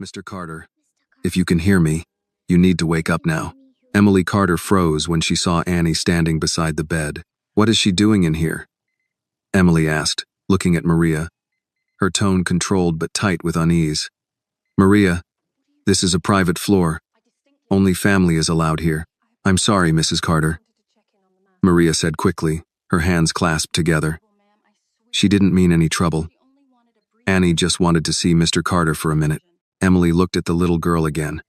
Mr. Carter, if you can hear me, you need to wake up now. Emily Carter froze when she saw Annie standing beside the bed. What is she doing in here? Emily asked, looking at Maria, her tone controlled but tight with unease. Maria, this is a private floor. Only family is allowed here. I'm sorry, Mrs. Carter, Maria said quickly, her hands clasped together. She didn't mean any trouble. Annie just wanted to see Mr. Carter for a minute. Emily looked at the little girl again.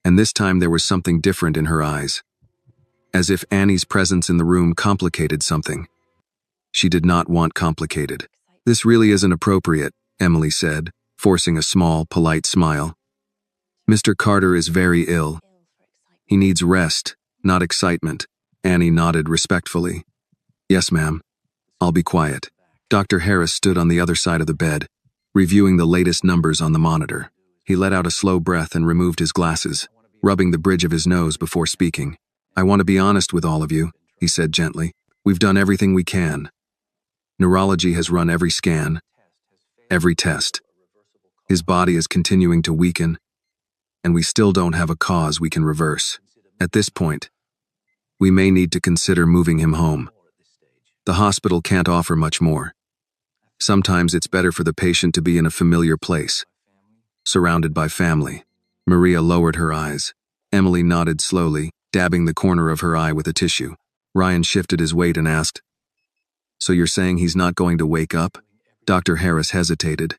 And this time there was something different in her eyes. As if Annie's presence in the room complicated something. She did not want complicated. This really isn't appropriate, Emily said, forcing a small, polite smile. Mr. Carter is very ill. He needs rest, not excitement. Annie nodded respectfully. Yes, ma'am. I'll be quiet. Dr. Harris stood on the other side of the bed, reviewing the latest numbers on the monitor. He let out a slow breath and removed his glasses, rubbing the bridge of his nose before speaking. I want to be honest with all of you, he said gently. We've done everything we can. Neurology has run every scan, every test. His body is continuing to weaken, and we still don't have a cause we can reverse. At this point, we may need to consider moving him home. The hospital can't offer much more. Sometimes it's better for the patient to be in a familiar place, surrounded by family. Maria lowered her eyes. Emily nodded slowly, dabbing the corner of her eye with a tissue. Ryan shifted his weight and asked, So you're saying he's not going to wake up? Dr. Harris hesitated.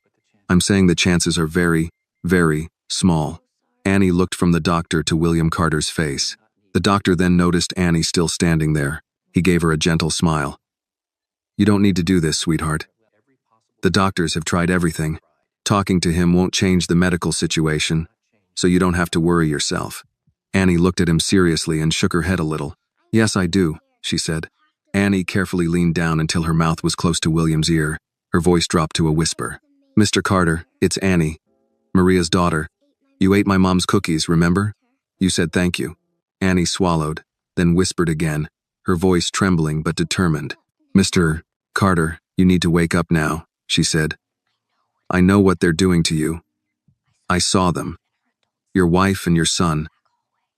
I'm saying the chances are very, very small. Annie looked from the doctor to William Carter's face. The doctor then noticed Annie still standing there. He gave her a gentle smile. You don't need to do this, sweetheart. The doctors have tried everything. Talking to him won't change the medical situation, so you don't have to worry yourself. Annie looked at him seriously and shook her head a little. Yes, I do, she said. Annie carefully leaned down until her mouth was close to William's ear. Her voice dropped to a whisper. Mr. Carter, it's Annie, Maria's daughter. You ate my mom's cookies, remember? You said thank you. Annie swallowed, then whispered again, her voice trembling but determined. Mr. Carter, you need to wake up now, she said. I know what they're doing to you. I saw them. Your wife and your son.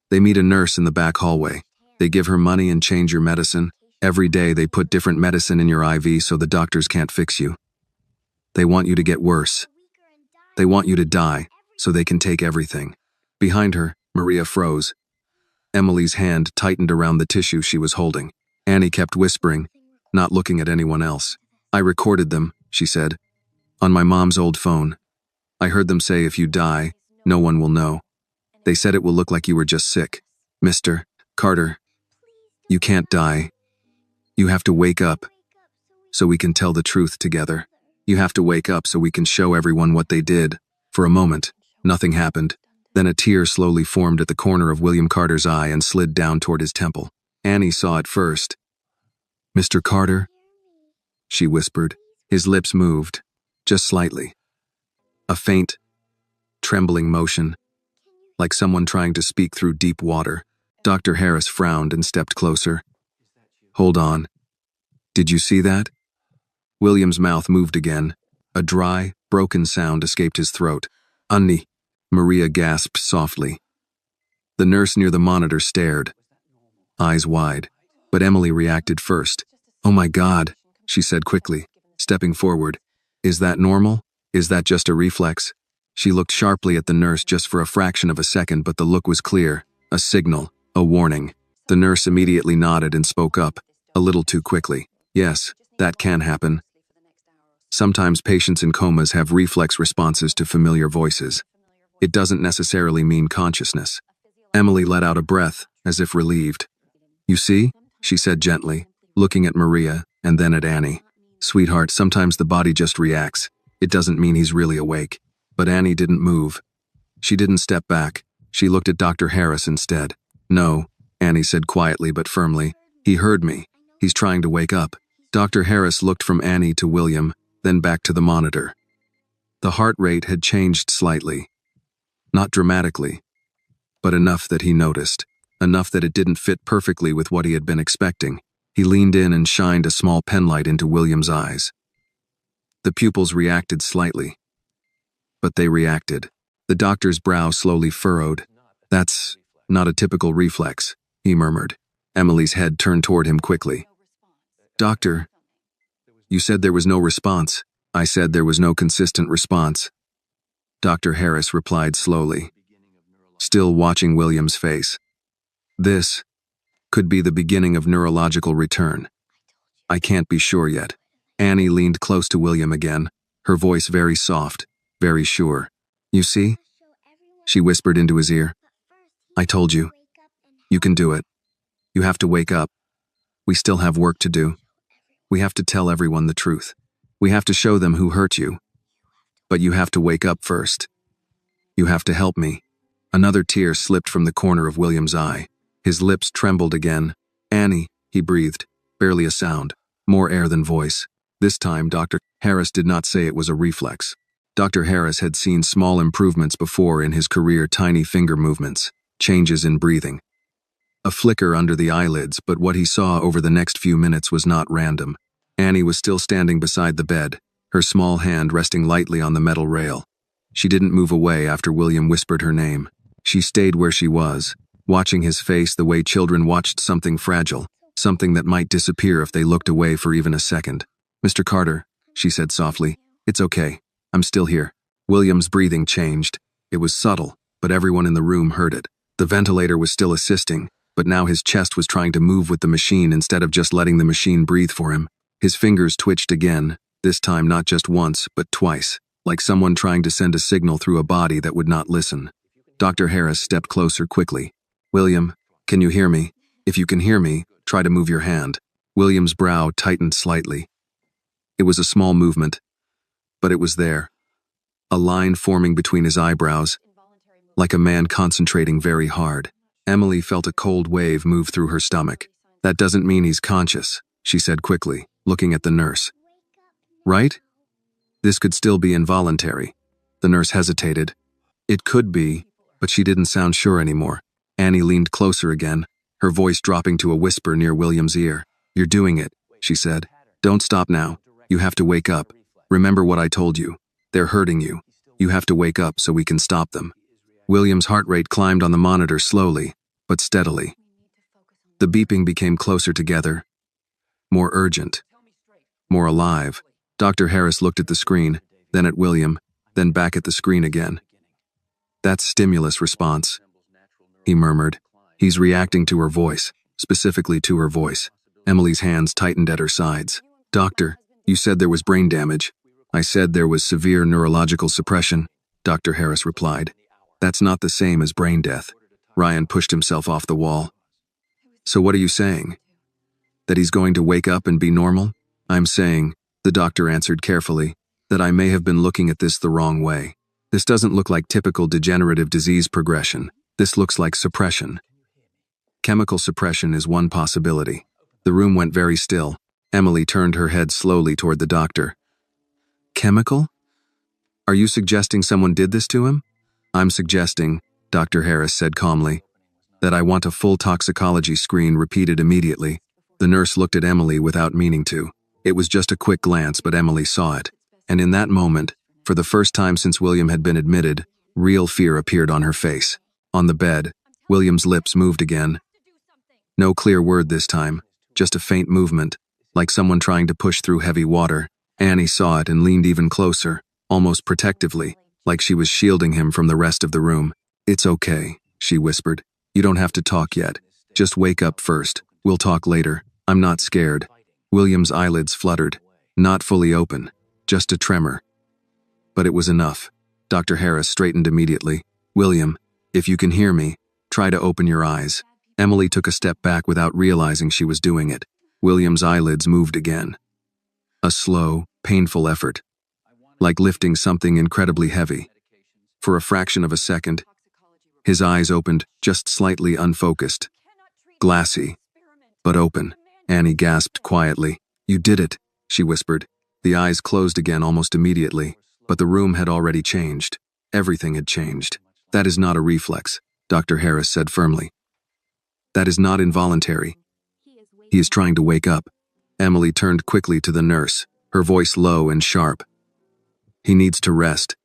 They meet a nurse in the back hallway. They give her money and change your medicine. Every day they put different medicine in your IV so the doctors can't fix you. They want you to get worse. They want you to die so they can take everything. Behind her, Maria froze. Emily's hand tightened around the tissue she was holding. Annie kept whispering, not looking at anyone else. I recorded them, she said, on my mom's old phone. I heard them say if you die, no one will know. They said it will look like you were just sick. Mr. Carter, you can't die. You have to wake up so we can tell the truth together. You have to wake up so we can show everyone what they did. For a moment, nothing happened. Then a tear slowly formed at the corner of William Carter's eye and slid down toward his temple. Annie saw it first. Mr. Carter, she whispered. His lips moved, just slightly. A faint, trembling motion, like someone trying to speak through deep water. Dr. Harris frowned and stepped closer. Hold on. Did you see that? William's mouth moved again. A dry, broken sound escaped his throat. Annie, Maria gasped softly. The nurse near the monitor stared, eyes wide, but Emily reacted first. Oh my God, she said quickly, stepping forward. Is that normal? Is that just a reflex? She looked sharply at the nurse just for a fraction of a second, but the look was clear. A signal, a warning. The nurse immediately nodded and spoke up, a little too quickly. Yes, that can happen. Sometimes patients in comas have reflex responses to familiar voices. It doesn't necessarily mean consciousness. Emily let out a breath, as if relieved. You see, she said gently, looking at Maria and then at Annie. Sweetheart, sometimes the body just reacts. It doesn't mean he's really awake. But Annie didn't move. She didn't step back. She looked at Dr. Harris instead. No, Annie said quietly but firmly. He heard me. He's trying to wake up. Dr. Harris looked from Annie to William, then back to the monitor. The heart rate had changed slightly. Not dramatically, but enough that he noticed. Enough that it didn't fit perfectly with what he had been expecting. He leaned in and shined a small penlight into William's eyes. The pupils reacted slightly. But they reacted. The doctor's brow slowly furrowed. That's not a typical reflex, he murmured. Emily's head turned toward him quickly. Doctor, you said there was no response. I said there was no consistent response. Dr. Harris replied slowly, still watching William's face. This could be the beginning of neurological return. I can't be sure yet. Annie leaned close to William again, her voice very soft, very sure. You see? She whispered into his ear. I told you. You can do it. You have to wake up. We still have work to do. We have to tell everyone the truth. We have to show them who hurt you. But you have to wake up first. You have to help me. Another tear slipped from the corner of William's eye. His lips trembled again. Annie, he breathed. Barely a sound. More air than voice. This time, Dr. Harris did not say it was a reflex. Dr. Harris had seen small improvements before in his career, tiny finger movements, changes in breathing. A flicker under the eyelids, but what he saw over the next few minutes was not random. Annie was still standing beside the bed, her small hand resting lightly on the metal rail. She didn't move away after William whispered her name. She stayed where she was, watching his face the way children watched something fragile, something that might disappear if they looked away for even a second. Mr. Carter, she said softly, it's okay. I'm still here. William's breathing changed. It was subtle, but everyone in the room heard it. The ventilator was still assisting, but now his chest was trying to move with the machine instead of just letting the machine breathe for him. His fingers twitched again, this time not just once, but twice, like someone trying to send a signal through a body that would not listen. Dr. Harris stepped closer quickly. William, can you hear me? If you can hear me, try to move your hand. William's brow tightened slightly. It was a small movement, but it was there. A line forming between his eyebrows, like a man concentrating very hard. Emily felt a cold wave move through her stomach. That doesn't mean he's conscious, she said quickly, looking at the nurse. Right? This could still be involuntary. The nurse hesitated. It could be, but she didn't sound sure anymore. Annie leaned closer again, her voice dropping to a whisper near William's ear. You're doing it, she said. Don't stop now. You have to wake up. Remember what I told you. They're hurting you. You have to wake up so we can stop them. William's heart rate climbed on the monitor slowly, but steadily. The beeping became closer together, more urgent, more alive. Dr. Harris looked at the screen, then at William, then back at the screen again. That's stimulus response, he murmured. He's reacting to her voice, specifically to her voice. Emily's hands tightened at her sides. Doctor, you said there was brain damage. I said there was severe neurological suppression, Dr. Harris replied. That's not the same as brain death. Ryan pushed himself off the wall. So what are you saying? That he's going to wake up and be normal? I'm saying, the doctor answered carefully, that I may have been looking at this the wrong way. This doesn't look like typical degenerative disease progression. This looks like suppression. Chemical suppression is one possibility. The room went very still. Emily turned her head slowly toward the doctor. Chemical? Are you suggesting someone did this to him? I'm suggesting, Dr. Harris said calmly, that I want a full toxicology screen repeated immediately. The nurse looked at Emily without meaning to. It was just a quick glance, but Emily saw it. And in that moment, for the first time since William had been admitted, real fear appeared on her face. On the bed, William's lips moved again. No clear word this time, just a faint movement, like someone trying to push through heavy water. Annie saw it and leaned even closer, almost protectively, like she was shielding him from the rest of the room. It's okay, she whispered. You don't have to talk yet. Just wake up first. We'll talk later. I'm not scared. William's eyelids fluttered, not fully open, just a tremor. But it was enough. Dr. Harris straightened immediately. William, if you can hear me, try to open your eyes. Emily took a step back without realizing she was doing it. William's eyelids moved again. A slow, painful effort, like lifting something incredibly heavy. For a fraction of a second, his eyes opened, just slightly unfocused. Glassy, but open. Annie gasped quietly. You did it, she whispered. The eyes closed again almost immediately, but the room had already changed. Everything had changed. That is not a reflex, Dr. Harris said firmly. That is not involuntary. He is trying to wake up. Emily turned quickly to the nurse, her voice low and sharp. He needs to rest.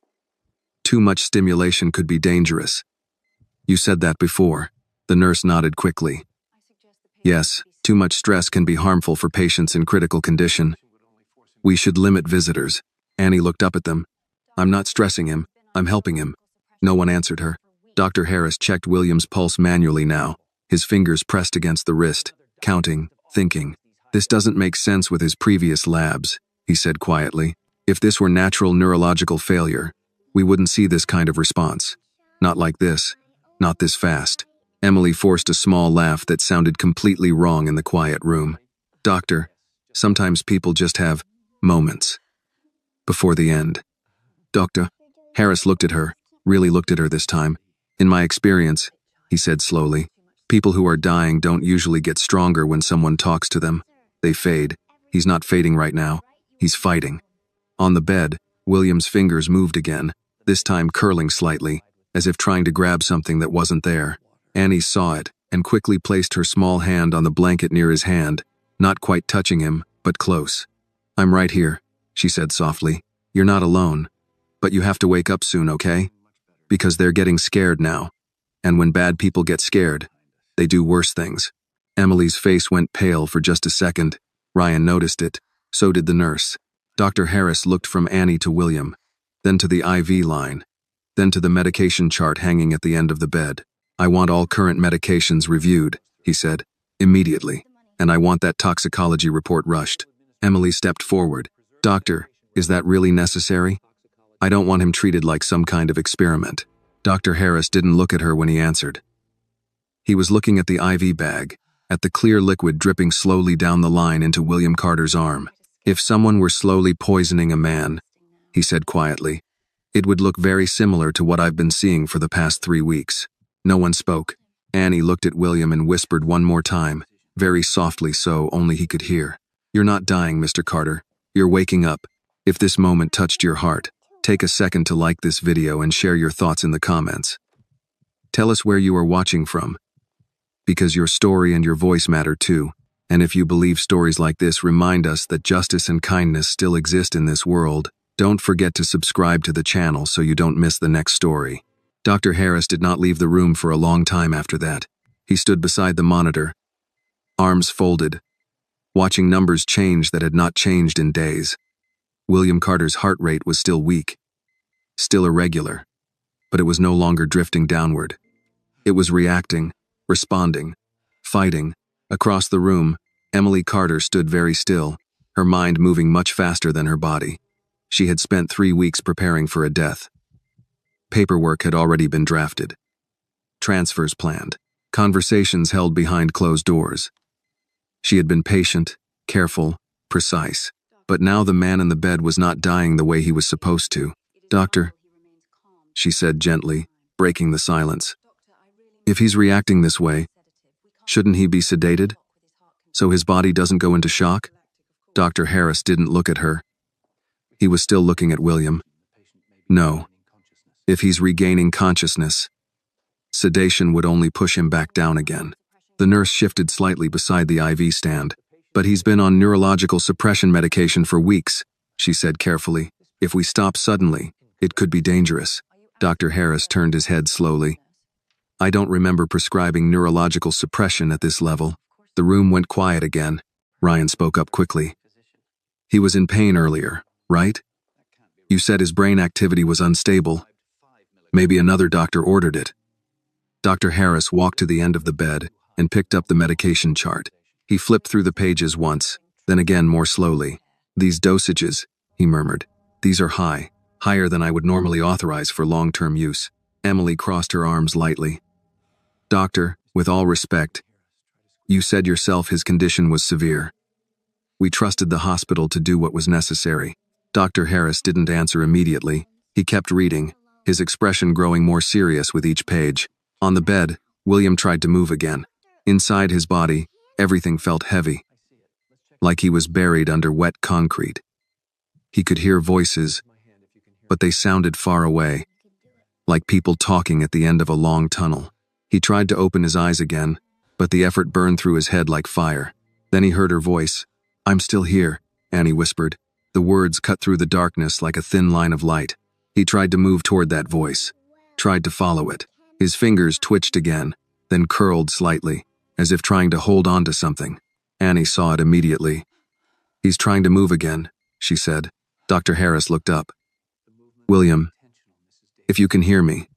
too much stimulation could be dangerous. You said that before. The nurse nodded quickly. Yes, too much stress can be harmful for patients in critical condition. We should limit visitors. Annie looked up at them. I'm not stressing him, I'm helping him. No one answered her. Dr. Harris checked William's pulse manually now, his fingers pressed against the wrist, counting, thinking. This doesn't make sense with his previous labs, he said quietly. If this were natural neurological failure, we wouldn't see this kind of response. Not like this, not this fast. Emily forced a small laugh that sounded completely wrong in the quiet room. Doctor, sometimes people just have moments before the end. Doctor, Harris looked at her, really looked at her this time. In my experience, he said slowly, people who are dying don't usually get stronger when someone talks to them. They fade. He's not fading right now. He's fighting. On the bed, William's fingers moved again, this time curling slightly, as if trying to grab something that wasn't there. Annie saw it and quickly placed her small hand on the blanket near his hand, not quite touching him, but close. I'm right here, she said softly. You're not alone. But you have to wake up soon, okay? Because they're getting scared now. And when bad people get scared, they do worse things. Emily's face went pale for just a second. Ryan noticed it. So did the nurse. Dr. Harris looked from Annie to William, then to the IV line, then to the medication chart hanging at the end of the bed. I want all current medications reviewed, he said, immediately, and I want that toxicology report rushed. Emily stepped forward. Doctor, is that really necessary? I don't want him treated like some kind of experiment. Dr. Harris didn't look at her when he answered. He was looking at the IV bag, at the clear liquid dripping slowly down the line into William Carter's arm. If someone were slowly poisoning a man, he said quietly, it would look very similar to what I've been seeing for the past 3 weeks. No one spoke. Annie looked at William and whispered one more time, very softly so only he could hear. You're not dying, Mr. Carter. You're waking up. If this moment touched your heart, take a second to like this video and share your thoughts in the comments. Tell us where you are watching from, because your story and your voice matter too. And if you believe stories like this remind us that justice and kindness still exist in this world, don't forget to subscribe to the channel so you don't miss the next story. Dr. Harris did not leave the room for a long time after that. He stood beside the monitor, arms folded, watching numbers change that had not changed in days. William Carter's heart rate was still weak, still irregular, but it was no longer drifting downward. It was reacting, responding, fighting. Across the room, Emily Carter stood very still, her mind moving much faster than her body. She had spent 3 weeks preparing for a death. Paperwork had already been drafted. Transfers planned. Conversations held behind closed doors. She had been patient, careful, precise. But now the man in the bed was not dying the way he was supposed to. Doctor, she said gently, breaking the silence. If he's reacting this way, shouldn't he be sedated? So his body doesn't go into shock? Dr. Harris didn't look at her. He was still looking at William. No. If he's regaining consciousness, sedation would only push him back down again. The nurse shifted slightly beside the IV stand. But he's been on neurological suppression medication for weeks, she said carefully. If we stop suddenly, it could be dangerous. Dr. Harris turned his head slowly. I don't remember prescribing neurological suppression at this level. The room went quiet again. Ryan spoke up quickly. He was in pain earlier, right? You said his brain activity was unstable. Maybe another doctor ordered it. Dr. Harris walked to the end of the bed and picked up the medication chart. He flipped through the pages once, then again more slowly. These dosages, he murmured. These are high, higher than I would normally authorize for long-term use. Emily crossed her arms lightly. Doctor, with all respect, you said yourself his condition was severe. We trusted the hospital to do what was necessary. Dr. Harris didn't answer immediately. He kept reading, his expression growing more serious with each page. On the bed, William tried to move again. Inside his body, everything felt heavy, like he was buried under wet concrete. He could hear voices, but they sounded far away, like people talking at the end of a long tunnel. He tried to open his eyes again, but the effort burned through his head like fire. Then he heard her voice. I'm still here, Annie whispered. The words cut through the darkness like a thin line of light. He tried to move toward that voice, tried to follow it. His fingers twitched again, then curled slightly, as if trying to hold on to something. Annie saw it immediately. "He's trying to move again," she said. Dr. Harris looked up. "William, if you can hear me,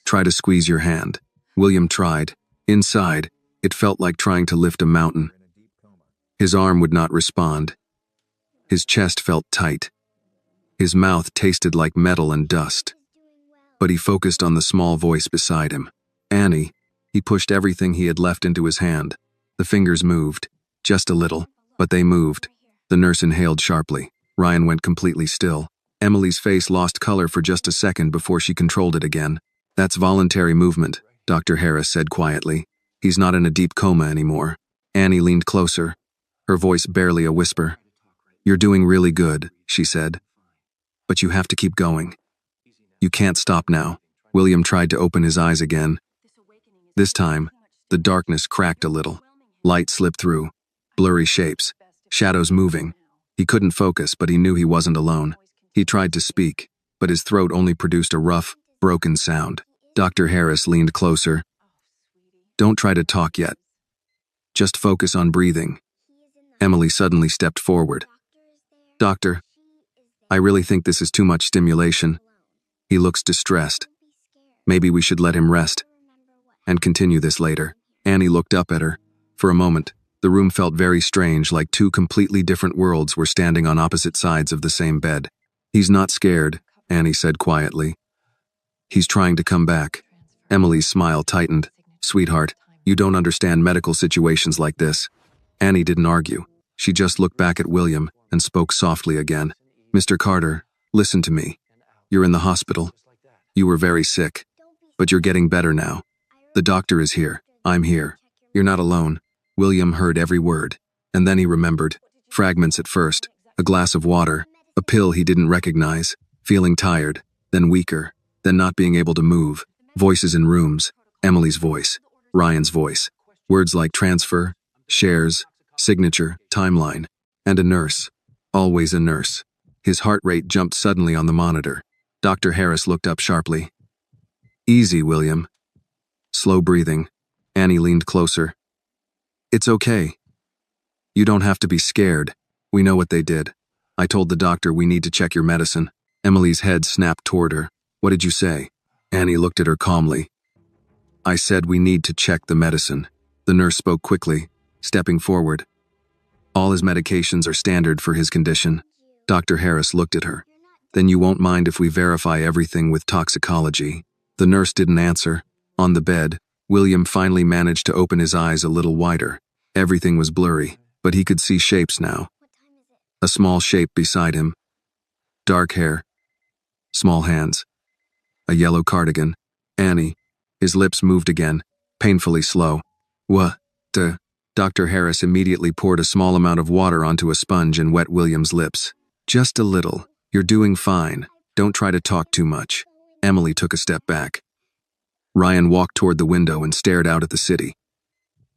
try to squeeze your hand." William tried. Inside, it felt like trying to lift a mountain. His arm would not respond. His chest felt tight. His mouth tasted like metal and dust. But he focused on the small voice beside him. "Annie." He pushed everything he had left into his hand. The fingers moved, just a little, but they moved. The nurse inhaled sharply. Ryan went completely still. Emily's face lost color for just a second before she controlled it again. "That's voluntary movement," Dr. Harris said quietly. "He's not in a deep coma anymore." Annie leaned closer, her voice barely a whisper. "You're doing really good," she said. "But you have to keep going. You can't stop now." William tried to open his eyes again. This time, the darkness cracked a little. Light slipped through, blurry shapes, shadows moving. He couldn't focus, but he knew he wasn't alone. He tried to speak, but his throat only produced a rough, broken sound. Dr. Harris leaned closer. "Don't try to talk yet. Just focus on breathing." Emily suddenly stepped forward. "Doctor, I really think this is too much stimulation. He looks distressed. Maybe we should let him rest and continue this later." Annie looked up at her. For a moment, the room felt very strange, like two completely different worlds were standing on opposite sides of the same bed. "He's not scared," Annie said quietly. "He's trying to come back." Emily's smile tightened. "Sweetheart, you don't understand medical situations like this." Annie didn't argue. She just looked back at William and spoke softly again. "Mr. Carter, listen to me. You're in the hospital. You were very sick, but you're getting better now. The doctor is here. I'm here. You're not alone." William heard every word, and then he remembered. Fragments at first, a glass of water, a pill he didn't recognize, feeling tired, then weaker, then not being able to move. Voices in rooms, Emily's voice, Ryan's voice, words like transfer, shares, signature, timeline, and a nurse. Always a nurse. His heart rate jumped suddenly on the monitor. Dr. Harris looked up sharply. "Easy, William." Slow breathing. Annie leaned closer. "It's okay. You don't have to be scared. We know what they did. I told the doctor we need to check your medicine." Emily's head snapped toward her. "What did you say?" Annie looked at her calmly. "I said we need to check the medicine." The nurse spoke quickly, stepping forward. "All his medications are standard for his condition." Dr. Harris looked at her. "Then you won't mind if we verify everything with toxicology?" The nurse didn't answer. On the bed, William finally managed to open his eyes a little wider. Everything was blurry, but he could see shapes now. A small shape beside him. Dark hair. Small hands. A yellow cardigan. Annie. His lips moved again, painfully slow. "What? Dr. Harris immediately poured a small amount of water onto a sponge and wet William's lips. "Just a little. You're doing fine. Don't try to talk too much." Emily took a step back. Ryan walked toward the window and stared out at the city,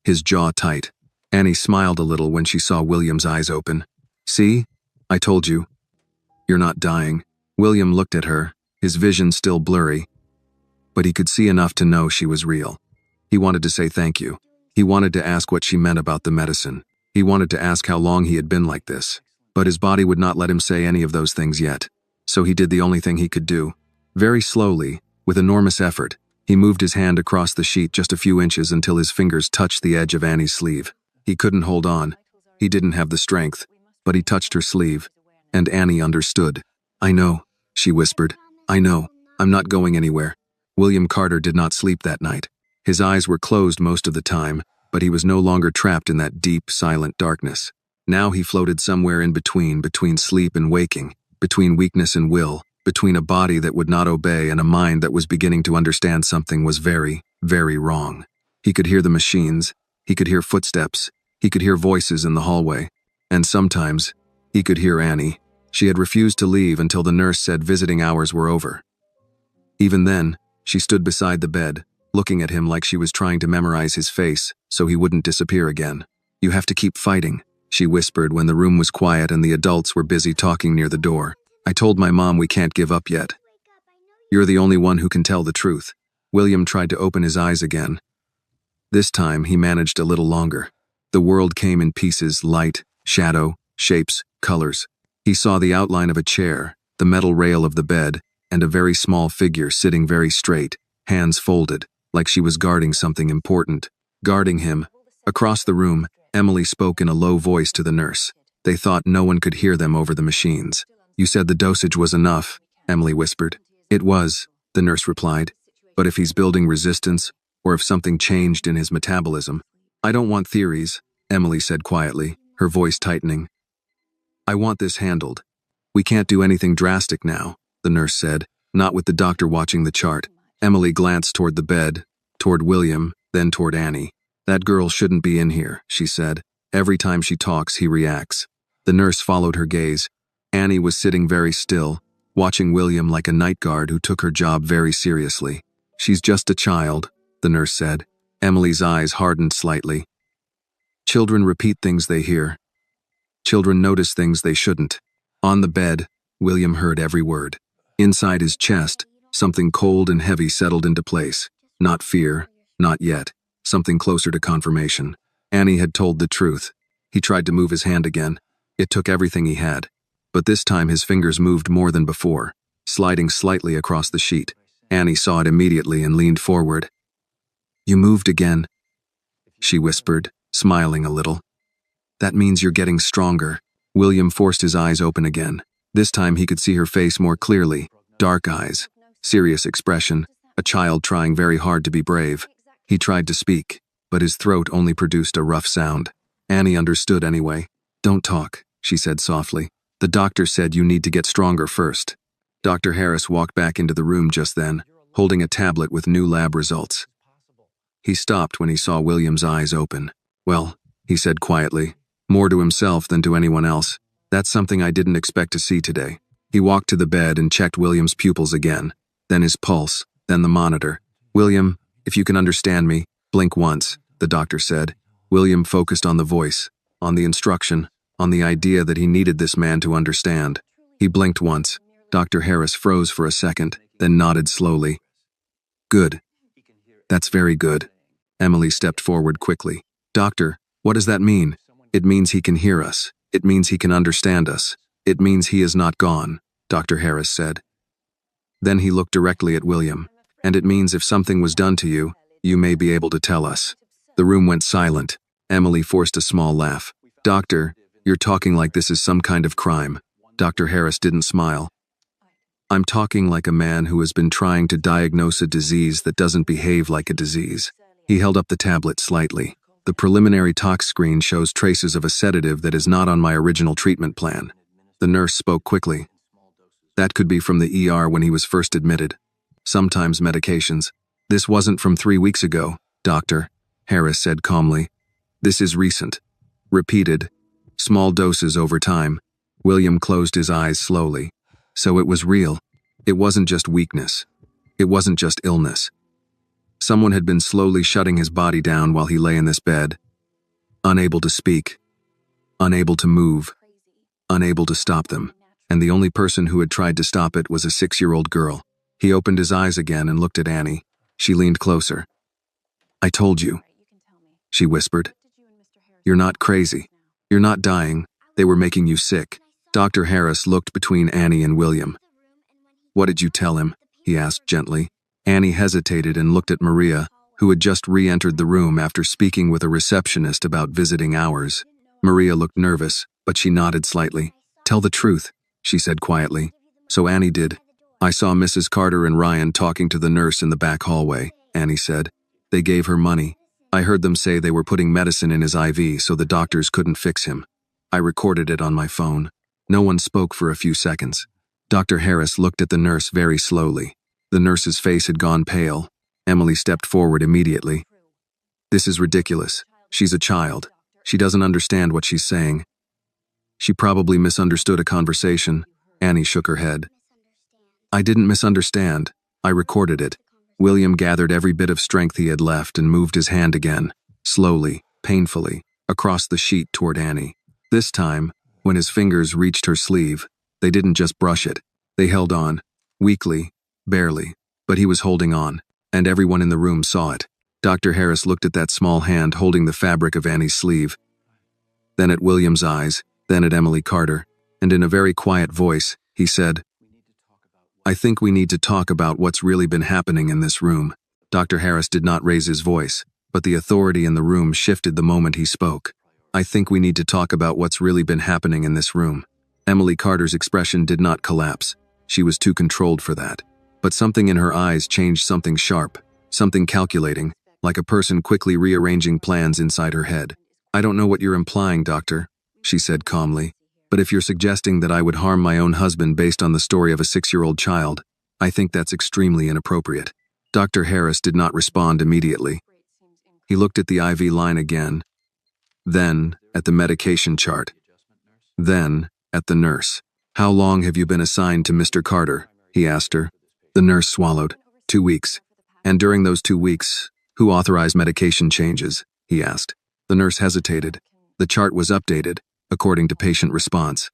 his jaw tight. Annie smiled a little when she saw William's eyes open. "See? I told you. You're not dying." William looked at her, his vision still blurry, but he could see enough to know she was real. He wanted to say thank you. He wanted to ask what she meant about the medicine. He wanted to ask how long he had been like this, but his body would not let him say any of those things yet. So he did the only thing he could do. Very slowly, with enormous effort, he moved his hand across the sheet just a few inches until his fingers touched the edge of Annie's sleeve. He couldn't hold on. He didn't have the strength, but he touched her sleeve, and Annie understood. "I know," she whispered. "I know. I'm not going anywhere." William Carter did not sleep that night. His eyes were closed most of the time, but he was no longer trapped in that deep, silent darkness. Now he floated somewhere in between sleep and waking, between weakness and will, between a body that would not obey and a mind that was beginning to understand something was very, very wrong. He could hear the machines, he could hear footsteps, he could hear voices in the hallway, and sometimes he could hear Annie. She had refused to leave until the nurse said visiting hours were over. Even then, she stood beside the bed, looking at him like she was trying to memorize his face so he wouldn't disappear again. "You have to keep fighting," she whispered when the room was quiet and the adults were busy talking near the door. "I told my mom we can't give up yet. You're the only one who can tell the truth." William tried to open his eyes again. This time, he managed a little longer. The world came in pieces: light, shadow, shapes, colors. He saw the outline of a chair, the metal rail of the bed, and a very small figure sitting very straight, hands folded, like she was guarding something important. Guarding him. Across the room, Emily spoke in a low voice to the nurse. They thought no one could hear them over the machines. "You said the dosage was enough," Emily whispered. "It was," the nurse replied. "But if he's building resistance, or if something changed in his metabolism—" "I don't want theories," Emily said quietly, her voice tightening. "I want this handled. We can't do anything drastic now," the nurse said, not with the doctor watching the chart. Emily glanced toward the bed, toward William, then toward Annie. "That girl shouldn't be in here," she said. "Every time she talks, he reacts." The nurse followed her gaze. Annie was sitting very still, watching William like a night guard who took her job very seriously. "She's just a child," the nurse said. Emily's eyes hardened slightly. Children repeat things they hear. Children notice things they shouldn't. On the bed, William heard every word. Inside his chest, something cold and heavy settled into place. Not fear, not yet. Something closer to confirmation. Annie had told the truth. He tried to move his hand again. It took everything he had. But this time his fingers moved more than before, sliding slightly across the sheet. Annie saw it immediately and leaned forward. "You moved again," she whispered, smiling a little. "That means you're getting stronger." William forced his eyes open again. This time he could see her face more clearly. Dark eyes, serious expression, a child trying very hard to be brave. He tried to speak, but his throat only produced a rough sound. Annie understood anyway. "Don't talk," she said softly. "The doctor said you need to get stronger first." Dr. Harris walked back into the room just then, holding a tablet with new lab results. He stopped when he saw William's eyes open. "Well," he said quietly, more to himself than to anyone else, "that's something I didn't expect to see today." He walked to the bed and checked William's pupils again, then his pulse, then the monitor. "William, if you can understand me, blink once," the doctor said. William focused on the voice, on the instruction, on the idea that he needed this man to understand. He blinked once. Dr. Harris froze for a second, then nodded slowly. "Good. That's very good." Emily stepped forward quickly. "Doctor, what does that mean?" "It means he can hear us. It means he can understand us. It means he is not gone," Dr. Harris said. Then he looked directly at William. "And it means if something was done to you, you may be able to tell us." The room went silent. Emily forced a small laugh. "Doctor, you're talking like this is some kind of crime." Dr. Harris didn't smile. "I'm talking like a man who has been trying to diagnose a disease that doesn't behave like a disease." He held up the tablet slightly. "The preliminary tox screen shows traces of a sedative that is not on my original treatment plan." The nurse spoke quickly. "That could be from the ER when he was first admitted. Sometimes medications." "This wasn't from 3 weeks ago, Doctor," Harris said calmly. "This is recent. Repeated. Small doses over time." William closed his eyes slowly. So it was real. It wasn't just weakness. It wasn't just illness. Someone had been slowly shutting his body down while he lay in this bed. Unable to speak. Unable to move. Unable to stop them. And the only person who had tried to stop it was a 6-year-old girl. He opened his eyes again and looked at Annie. She leaned closer. "I told you," she whispered. "You're not crazy. You're not dying. They were making you sick." Dr. Harris looked between Annie and William. "What did you tell him?" he asked gently. Annie hesitated and looked at Maria, who had just re-entered the room after speaking with a receptionist about visiting hours. Maria looked nervous, but she nodded slightly. "Tell the truth," she said quietly. So Annie did. "I saw Mrs. Carter and Ryan talking to the nurse in the back hallway," Annie said. "They gave her money. I heard them say they were putting medicine in his IV so the doctors couldn't fix him. I recorded it on my phone." No one spoke for a few seconds. Dr. Harris looked at the nurse very slowly. The nurse's face had gone pale. Emily stepped forward immediately. "This is ridiculous. She's a child. She doesn't understand what she's saying." "She probably misunderstood a conversation." Annie shook her head. "I didn't misunderstand. I recorded it." William gathered every bit of strength he had left and moved his hand again, slowly, painfully, across the sheet toward Annie. This time, when his fingers reached her sleeve, they didn't just brush it. They held on, weakly, Barely. But he was holding on, and everyone in the room saw it. Dr. Harris looked at that small hand holding the fabric of Annie's sleeve, then at William's eyes, then at Emily Carter, and in a very quiet voice, he said, "I think we need to talk about what's really been happening in this room." Dr. Harris did not raise his voice, but the authority in the room shifted the moment he spoke. "I think we need to talk about what's really been happening in this room." Emily Carter's expression did not collapse. She was too controlled for that. But something in her eyes changed, something sharp, something calculating, like a person quickly rearranging plans inside her head. "I don't know what you're implying, doctor," she said calmly, "but if you're suggesting that I would harm my own husband based on the story of a 6-year-old child, I think that's extremely inappropriate." Dr. Harris did not respond immediately. He looked at the IV line again, then at the medication chart, then at the nurse. "How long have you been assigned to Mr. Carter?" he asked her. The nurse swallowed. 2 weeks. "And during those 2 weeks, who authorized medication changes?" he asked. The nurse hesitated. The chart was updated, according to patient response.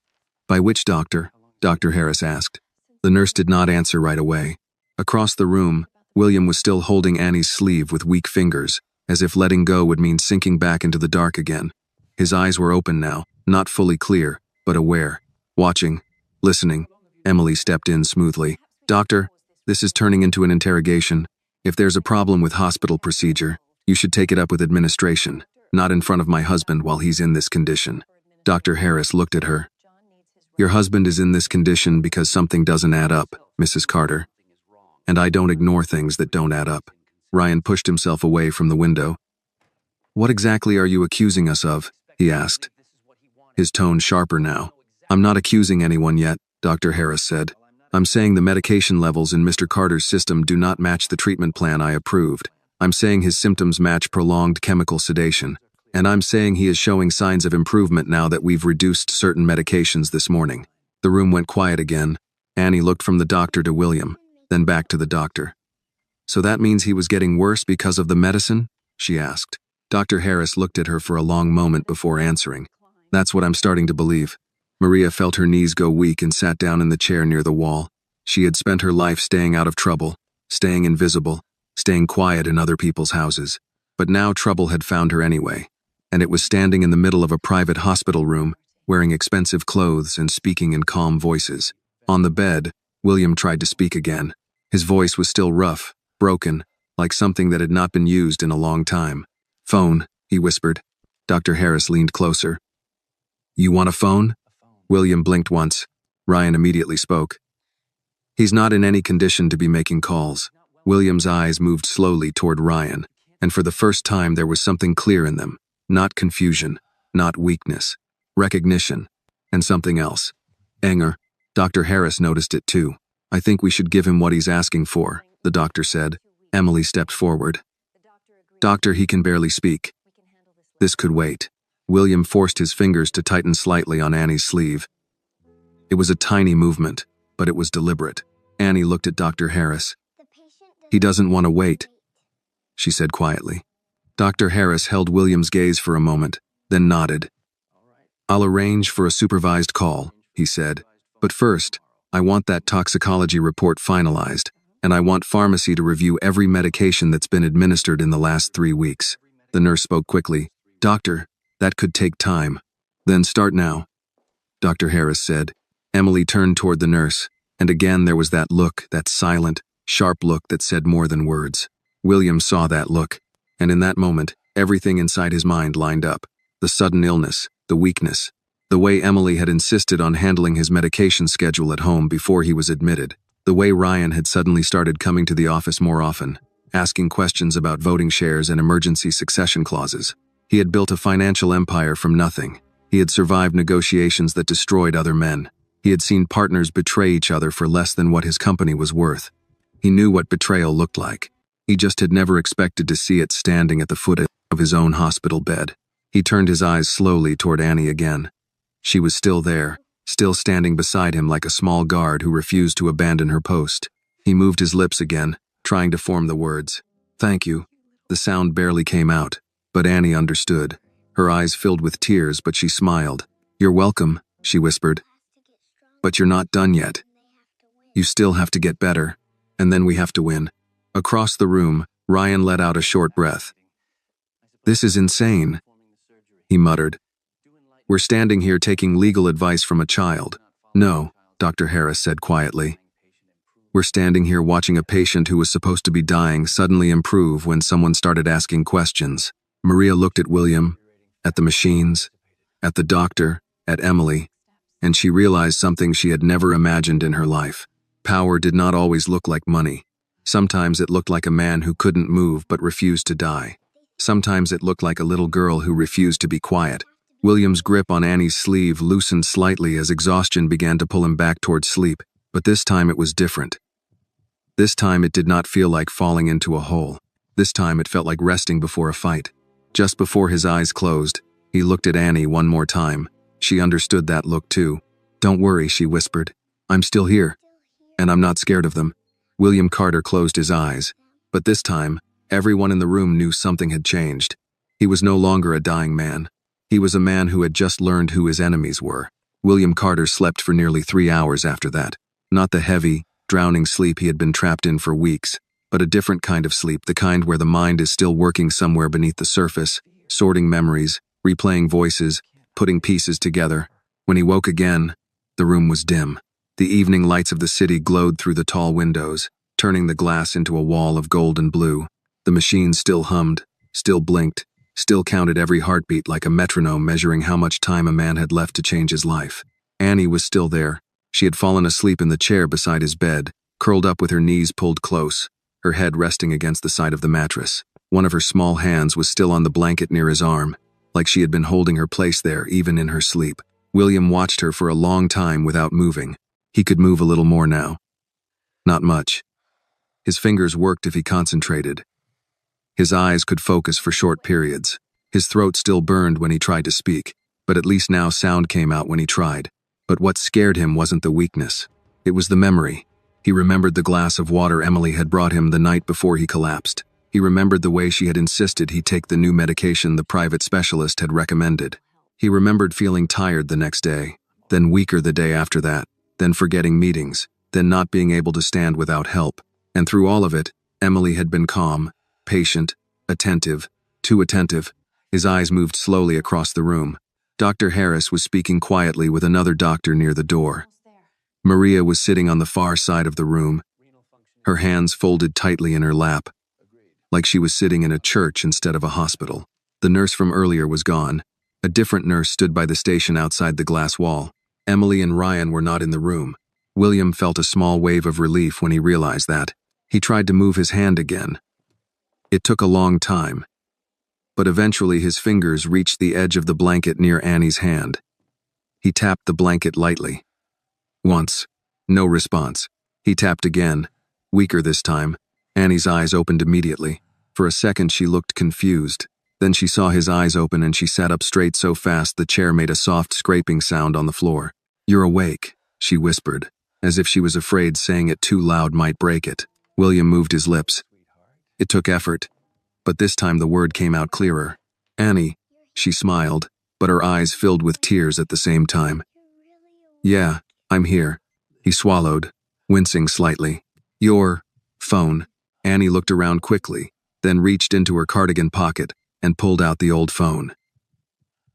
"By which doctor?" Dr. Harris asked. The nurse did not answer right away. Across the room, William was still holding Annie's sleeve with weak fingers, as if letting go would mean sinking back into the dark again. His eyes were open now, not fully clear, but aware. Watching, listening. Emily stepped in smoothly. "Doctor, this is turning into an interrogation. If there's a problem with hospital procedure, you should take it up with administration, not in front of my husband while he's in this condition." Dr. Harris looked at her. "Your husband is in this condition because something doesn't add up, Mrs. Carter. And I don't ignore things that don't add up." Ryan pushed himself away from the window. "What exactly are you accusing us of?" he asked, his tone sharper now. "I'm not accusing anyone yet," Dr. Harris said. "I'm saying the medication levels in Mr. Carter's system do not match the treatment plan I approved. I'm saying his symptoms match prolonged chemical sedation. And I'm saying he is showing signs of improvement now that we've reduced certain medications this morning." The room went quiet again. Annie looked from the doctor to William, then back to the doctor. "So that means he was getting worse because of the medicine?" she asked. Dr. Harris looked at her for a long moment before answering. "That's what I'm starting to believe." Maria felt her knees go weak and sat down in the chair near the wall. She had spent her life staying out of trouble, staying invisible, staying quiet in other people's houses. But now trouble had found her anyway, and it was standing in the middle of a private hospital room, wearing expensive clothes and speaking in calm voices. On the bed, William tried to speak again. His voice was still rough, broken, like something that had not been used in a long time. "Phone," he whispered. Dr. Harris leaned closer. "You want a phone?" William blinked once. Ryan immediately spoke. "He's not in any condition to be making calls." William's eyes moved slowly toward Ryan, and for the first time there was something clear in them. Not confusion, not weakness, recognition, and something else. Anger. Dr. Harris noticed it too. "I think we should give him what he's asking for," the doctor said. Emily stepped forward. "Doctor, he can barely speak." This could wait. William forced his fingers to tighten slightly on Annie's sleeve. It was a tiny movement, but it was deliberate. Annie looked at Dr. Harris. "He doesn't want to wait," she said quietly. Dr. Harris held William's gaze for a moment, then nodded. "I'll arrange for a supervised call," he said. "But first, I want that toxicology report finalized, and I want pharmacy to review every medication that's been administered in the last 3 weeks." The nurse spoke quickly. "Doctor, that could take time." "Then start now," Dr. Harris said. Emily turned toward the nurse, and again there was that look, that silent, sharp look that said more than words. William saw that look, and in that moment, everything inside his mind lined up. The sudden illness, the weakness, the way Emily had insisted on handling his medication schedule at home before he was admitted, the way Ryan had suddenly started coming to the office more often, asking questions about voting shares and emergency succession clauses. He had built a financial empire from nothing. He had survived negotiations that destroyed other men. He had seen partners betray each other for less than what his company was worth. He knew what betrayal looked like. He just had never expected to see it standing at the foot of his own hospital bed. He turned his eyes slowly toward Annie again. She was still there, still standing beside him like a small guard who refused to abandon her post. He moved his lips again, trying to form the words. "Thank you." The sound barely came out, but Annie understood. Her eyes filled with tears, but she smiled. "You're welcome," she whispered. "But you're not done yet. You still have to get better." And then we have to win. Across the room, Ryan let out a short breath. This is insane, he muttered. We're standing here taking legal advice from a child. No, Dr. Harris said quietly. We're standing here watching a patient who was supposed to be dying suddenly improve when someone started asking questions. Maria looked at William, at the machines, at the doctor, at Emily, and she realized something she had never imagined in her life. Power did not always look like money. Sometimes it looked like a man who couldn't move but refused to die. Sometimes it looked like a little girl who refused to be quiet. William's grip on Annie's sleeve loosened slightly as exhaustion began to pull him back towards sleep, but this time it was different. This time it did not feel like falling into a hole. This time it felt like resting before a fight. Just before his eyes closed, he looked at Annie one more time. She understood that look too. Don't worry, she whispered. I'm still here, and I'm not scared of them. William Carter closed his eyes, but this time, everyone in the room knew something had changed. He was no longer a dying man. He was a man who had just learned who his enemies were. William Carter slept for nearly 3 hours after that. Not the heavy, drowning sleep he had been trapped in for weeks, but a different kind of sleep, the kind where the mind is still working somewhere beneath the surface, sorting memories, replaying voices, putting pieces together. When he woke again, the room was dim. The evening lights of the city glowed through the tall windows, turning the glass into a wall of gold and blue. The machine still hummed, still blinked, still counted every heartbeat like a metronome measuring how much time a man had left to change his life. Annie was still there. She had fallen asleep in the chair beside his bed, curled up with her knees pulled close, her head resting against the side of the mattress. One of her small hands was still on the blanket near his arm, like she had been holding her place there even in her sleep. William watched her for a long time without moving. He could move a little more now. Not much. His fingers worked if he concentrated. His eyes could focus for short periods. His throat still burned when he tried to speak, but at least now sound came out when he tried. But what scared him wasn't the weakness. It was the memory. He remembered the glass of water Emily had brought him the night before he collapsed. He remembered the way she had insisted he take the new medication the private specialist had recommended. He remembered feeling tired the next day, then weaker the day after that, then forgetting meetings, then not being able to stand without help. And through all of it, Emily had been calm, patient, attentive, too attentive. His eyes moved slowly across the room. Dr. Harris was speaking quietly with another doctor near the door. Maria was sitting on the far side of the room, her hands folded tightly in her lap, like she was sitting in a church instead of a hospital. The nurse from earlier was gone. A different nurse stood by the station outside the glass wall. Emily and Ryan were not in the room. William felt a small wave of relief when he realized that. He tried to move his hand again. It took a long time, but eventually his fingers reached the edge of the blanket near Annie's hand. He tapped the blanket lightly. Once. No response. He tapped again, weaker this time. Annie's eyes opened immediately. For a second she looked confused. Then she saw his eyes open and she sat up straight so fast the chair made a soft scraping sound on the floor. You're awake, she whispered, as if she was afraid saying it too loud might break it. William moved his lips. It took effort, but this time the word came out clearer. Annie, she smiled, but her eyes filled with tears at the same time. Yeah, I'm here, he swallowed, wincing slightly. Your phone. Annie looked around quickly, then reached into her cardigan pocket and pulled out the old phone.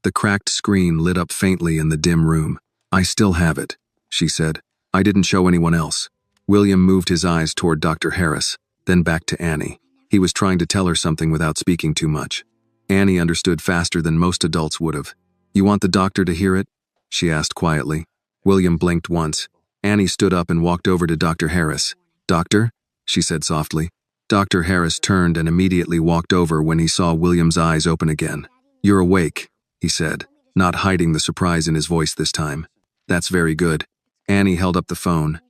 The cracked screen lit up faintly in the dim room. I still have it, she said. I didn't show anyone else. William moved his eyes toward Dr. Harris, then back to Annie. He was trying to tell her something without speaking too much. Annie understood faster than most adults would have. You want the doctor to hear it? She asked quietly. William blinked once. Annie stood up and walked over to Dr. Harris. Doctor? She said softly. Dr. Harris turned and immediately walked over when he saw William's eyes open again. You're awake, he said, not hiding the surprise in his voice this time. That's very good. Annie held up the phone.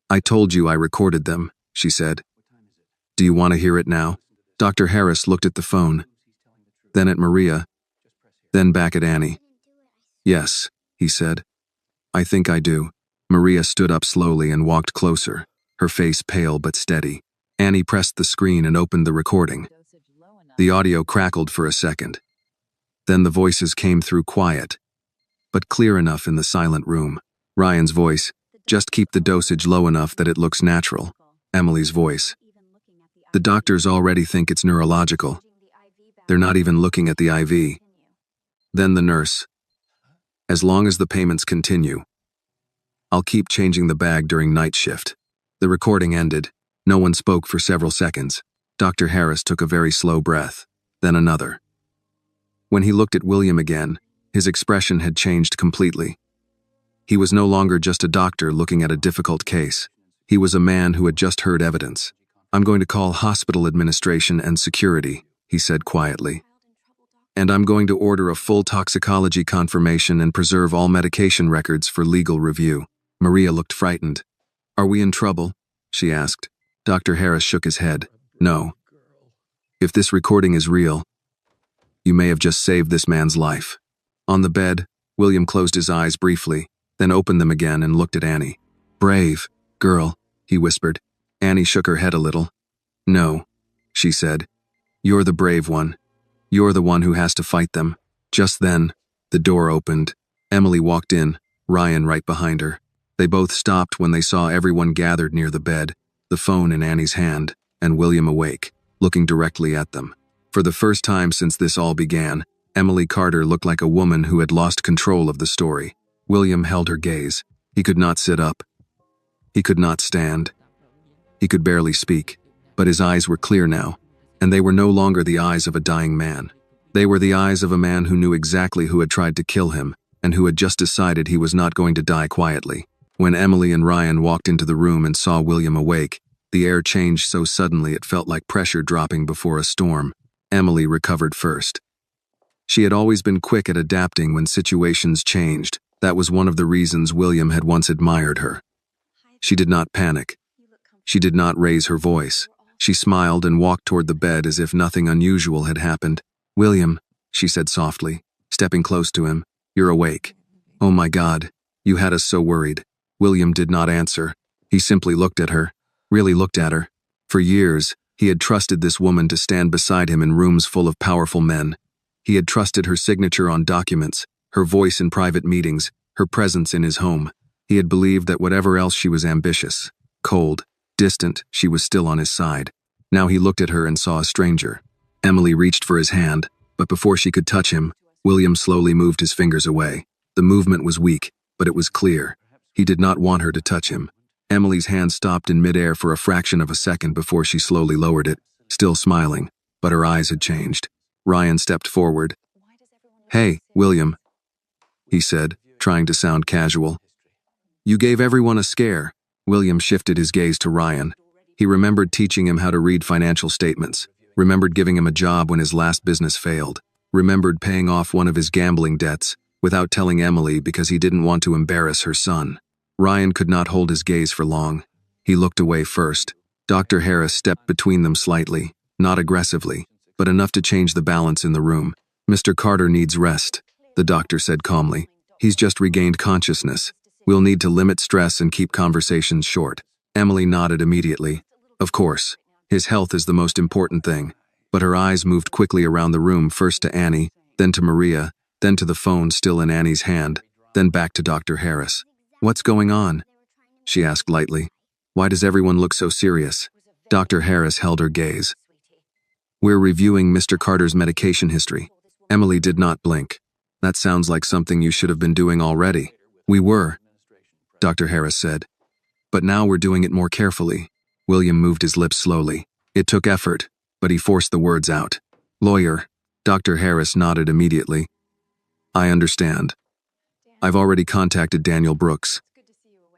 I told you I recorded them, she said. Do you want to hear it now? Dr. Harris looked at the phone, then at Maria, then back at Annie. Yes, he said. I think I do. Maria stood up slowly and walked closer, her face pale but steady. Annie pressed the screen and opened the recording. The audio crackled for a second. Then the voices came through quiet, but clear enough in the silent room. Ryan's voice, just keep the dosage low enough that it looks natural. Emily's voice. The doctors already think it's neurological. They're not even looking at the IV. Then the nurse. As long as the payments continue, I'll keep changing the bag during night shift. The recording ended. No one spoke for several seconds. Dr. Harris took a very slow breath, then another. When he looked at William again, his expression had changed completely. He was no longer just a doctor looking at a difficult case. He was a man who had just heard evidence. I'm going to call hospital administration and security, he said quietly. And I'm going to order a full toxicology confirmation and preserve all medication records for legal review. Maria looked frightened. Are we in trouble? She asked. Dr. Harris shook his head. No. If this recording is real, you may have just saved this man's life. On the bed, William closed his eyes briefly, then opened them again and looked at Annie. Brave girl, he whispered. Annie shook her head a little. No, she said. You're the brave one. You're the one who has to fight them. Just then, the door opened. Emily walked in, Ryan right behind her. They both stopped when they saw everyone gathered near the bed, the phone in Annie's hand, and William awake, looking directly at them. For the first time since this all began, Emily Carter looked like a woman who had lost control of the story. William held her gaze. He could not sit up. He could not stand. He could barely speak, but his eyes were clear now, and they were no longer the eyes of a dying man. They were the eyes of a man who knew exactly who had tried to kill him, and who had just decided he was not going to die quietly. When Emily and Ryan walked into the room and saw William awake, the air changed so suddenly it felt like pressure dropping before a storm. Emily recovered first. She had always been quick at adapting when situations changed. That was one of the reasons William had once admired her. She did not panic. She did not raise her voice. She smiled and walked toward the bed as if nothing unusual had happened. William, she said softly, stepping close to him, you're awake. Oh my God, you had us so worried. William did not answer. He simply looked at her, really looked at her. For years, he had trusted this woman to stand beside him in rooms full of powerful men. He had trusted her signature on documents, her voice in private meetings, her presence in his home. He had believed that whatever else she was ambitious, cold, distant, she was still on his side. Now he looked at her and saw a stranger. Emily reached for his hand, but before she could touch him, William slowly moved his fingers away. The movement was weak, but it was clear. He did not want her to touch him. Emily's hand stopped in midair for a fraction of a second before she slowly lowered it, still smiling, but her eyes had changed. Ryan stepped forward. Hey, William, he said, trying to sound casual. You gave everyone a scare. William shifted his gaze to Ryan. He remembered teaching him how to read financial statements, remembered giving him a job when his last business failed, remembered paying off one of his gambling debts without telling Emily because he didn't want to embarrass her son. Ryan could not hold his gaze for long. He looked away first. Dr. Harris stepped between them slightly, not aggressively, but enough to change the balance in the room. Mr. Carter needs rest, the doctor said calmly. He's just regained consciousness. We'll need to limit stress and keep conversations short. Emily nodded immediately. Of course, his health is the most important thing. But her eyes moved quickly around the room, first to Annie, then to Maria, then to the phone still in Annie's hand, then back to Dr. Harris. What's going on? She asked lightly. Why does everyone look so serious? Dr. Harris held her gaze. We're reviewing Mr. Carter's medication history. Emily did not blink. That sounds like something you should have been doing already. We were, Dr. Harris said. But now we're doing it more carefully. William moved his lips slowly. It took effort, but he forced the words out. Lawyer. Dr. Harris nodded immediately. I understand. I've already contacted Daniel Brooks.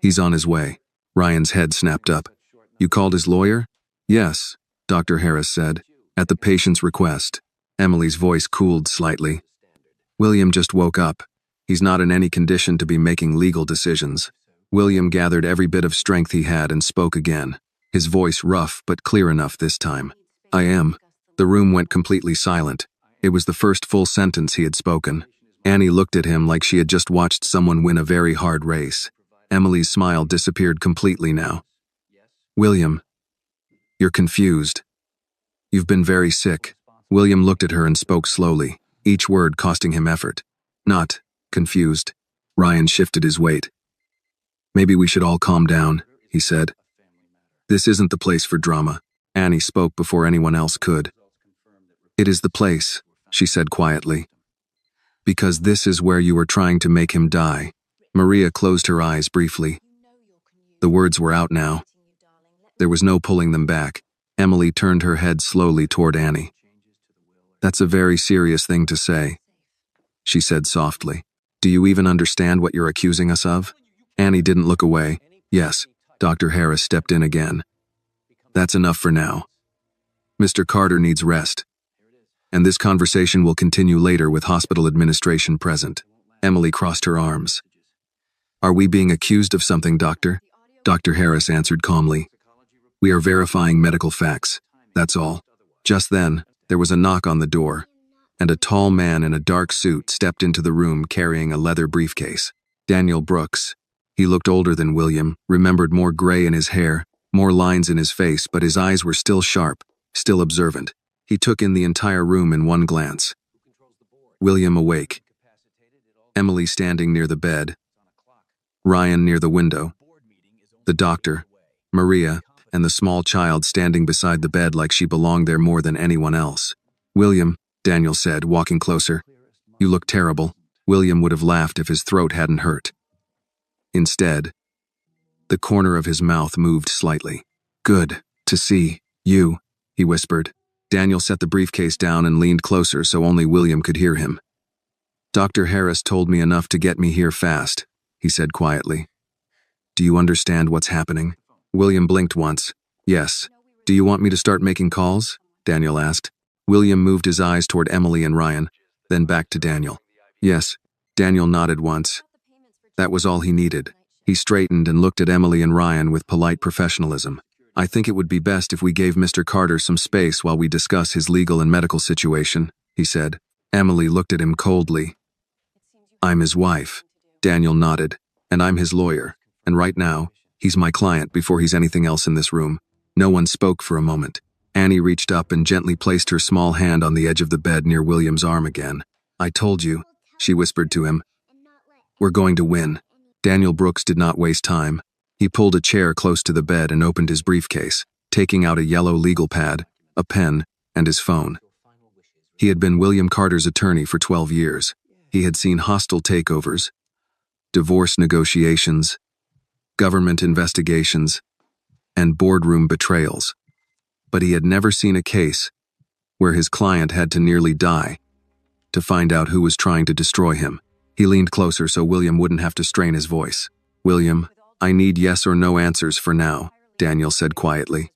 He's on his way. Ryan's head snapped up. You called his lawyer? Yes, Dr. Harris said, at the patient's request. Emily's voice cooled slightly. William just woke up. He's not in any condition to be making legal decisions. William gathered every bit of strength he had and spoke again, his voice rough but clear enough this time. I am. The room went completely silent. It was the first full sentence he had spoken. Annie looked at him like she had just watched someone win a very hard race. Emily's smile disappeared completely now. William, you're confused. You've been very sick. William looked at her and spoke slowly, each word costing him effort. Not confused. Ryan shifted his weight. Maybe we should all calm down, he said. This isn't the place for drama. Annie spoke before anyone else could. It is the place, she said quietly. Because this is where you were trying to make him die. Maria closed her eyes briefly. The words were out now. There was no pulling them back. Emily turned her head slowly toward Annie. That's a very serious thing to say, she said softly. Do you even understand what you're accusing us of? Annie didn't look away. Yes, Dr. Harris stepped in again. That's enough for now. Mr. Carter needs rest. And this conversation will continue later with hospital administration present. Emily crossed her arms. Are we being accused of something, Doctor? Dr. Harris answered calmly. We are verifying medical facts. That's all. Just then, there was a knock on the door, and a tall man in a dark suit stepped into the room carrying a leather briefcase. Daniel Brooks. He looked older than William, remembered more gray in his hair, more lines in his face, but his eyes were still sharp, still observant. He took in the entire room in one glance. William awake. Emily standing near the bed. Ryan near the window. The doctor, Maria, and the small child standing beside the bed like she belonged there more than anyone else. William, Daniel said, walking closer. You look terrible. William would have laughed if his throat hadn't hurt. Instead, the corner of his mouth moved slightly. Good to see you, he whispered. Daniel set the briefcase down and leaned closer so only William could hear him. Dr. Harris told me enough to get me here fast, he said quietly. Do you understand what's happening? William blinked once. Yes. Do you want me to start making calls? Daniel asked. William moved his eyes toward Emily and Ryan, then back to Daniel. Yes. Daniel nodded once. That was all he needed. He straightened and looked at Emily and Ryan with polite professionalism. I think it would be best if we gave Mr. Carter some space while we discuss his legal and medical situation, he said. Emily looked at him coldly. I'm his wife. Daniel nodded. And I'm his lawyer. And right now, he's my client before he's anything else in this room. No one spoke for a moment. Annie reached up and gently placed her small hand on the edge of the bed near William's arm again. I told you, she whispered to him. We're going to win. Daniel Brooks did not waste time. He pulled a chair close to the bed and opened his briefcase, taking out a yellow legal pad, a pen, and his phone. He had been William Carter's attorney for 12 years. He had seen hostile takeovers, divorce negotiations, government investigations, and boardroom betrayals. But he had never seen a case where his client had to nearly die to find out who was trying to destroy him. He leaned closer so William wouldn't have to strain his voice. William, I need yes or no answers for now, Daniel said quietly.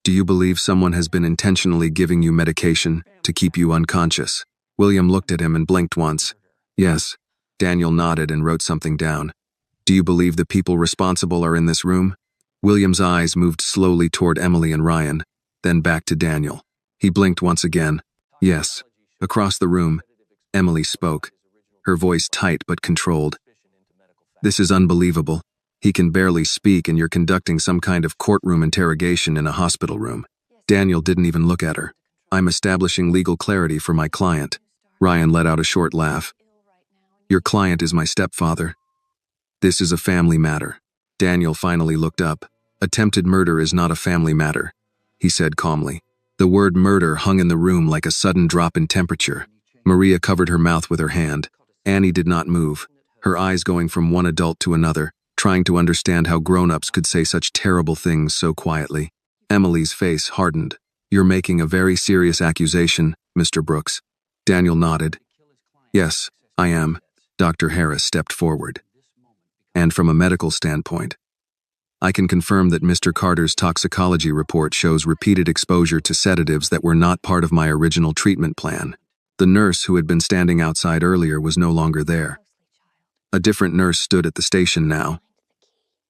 Do you believe someone has been intentionally giving you medication to keep you unconscious? William looked at him and blinked once. Yes. Daniel nodded and wrote something down. Do you believe the people responsible are in this room? William's eyes moved slowly toward Emily and Ryan, then back to Daniel. He blinked once again. Yes. Across the room, Emily spoke, her voice tight but controlled. This is unbelievable. He can barely speak and you're conducting some kind of courtroom interrogation in a hospital room. Daniel didn't even look at her. I'm establishing legal clarity for my client. Ryan let out a short laugh. Your client is my stepfather. This is a family matter. Daniel finally looked up. Attempted murder is not a family matter, he said calmly. The word murder hung in the room like a sudden drop in temperature. Maria covered her mouth with her hand. Annie did not move, her eyes going from one adult to another, trying to understand how grown-ups could say such terrible things so quietly. Emily's face hardened. You're making a very serious accusation, Mr. Brooks. Daniel nodded. Yes, I am. Dr. Harris stepped forward. And from a medical standpoint, I can confirm that Mr. Carter's toxicology report shows repeated exposure to sedatives that were not part of my original treatment plan. The nurse who had been standing outside earlier was no longer there. A different nurse stood at the station now,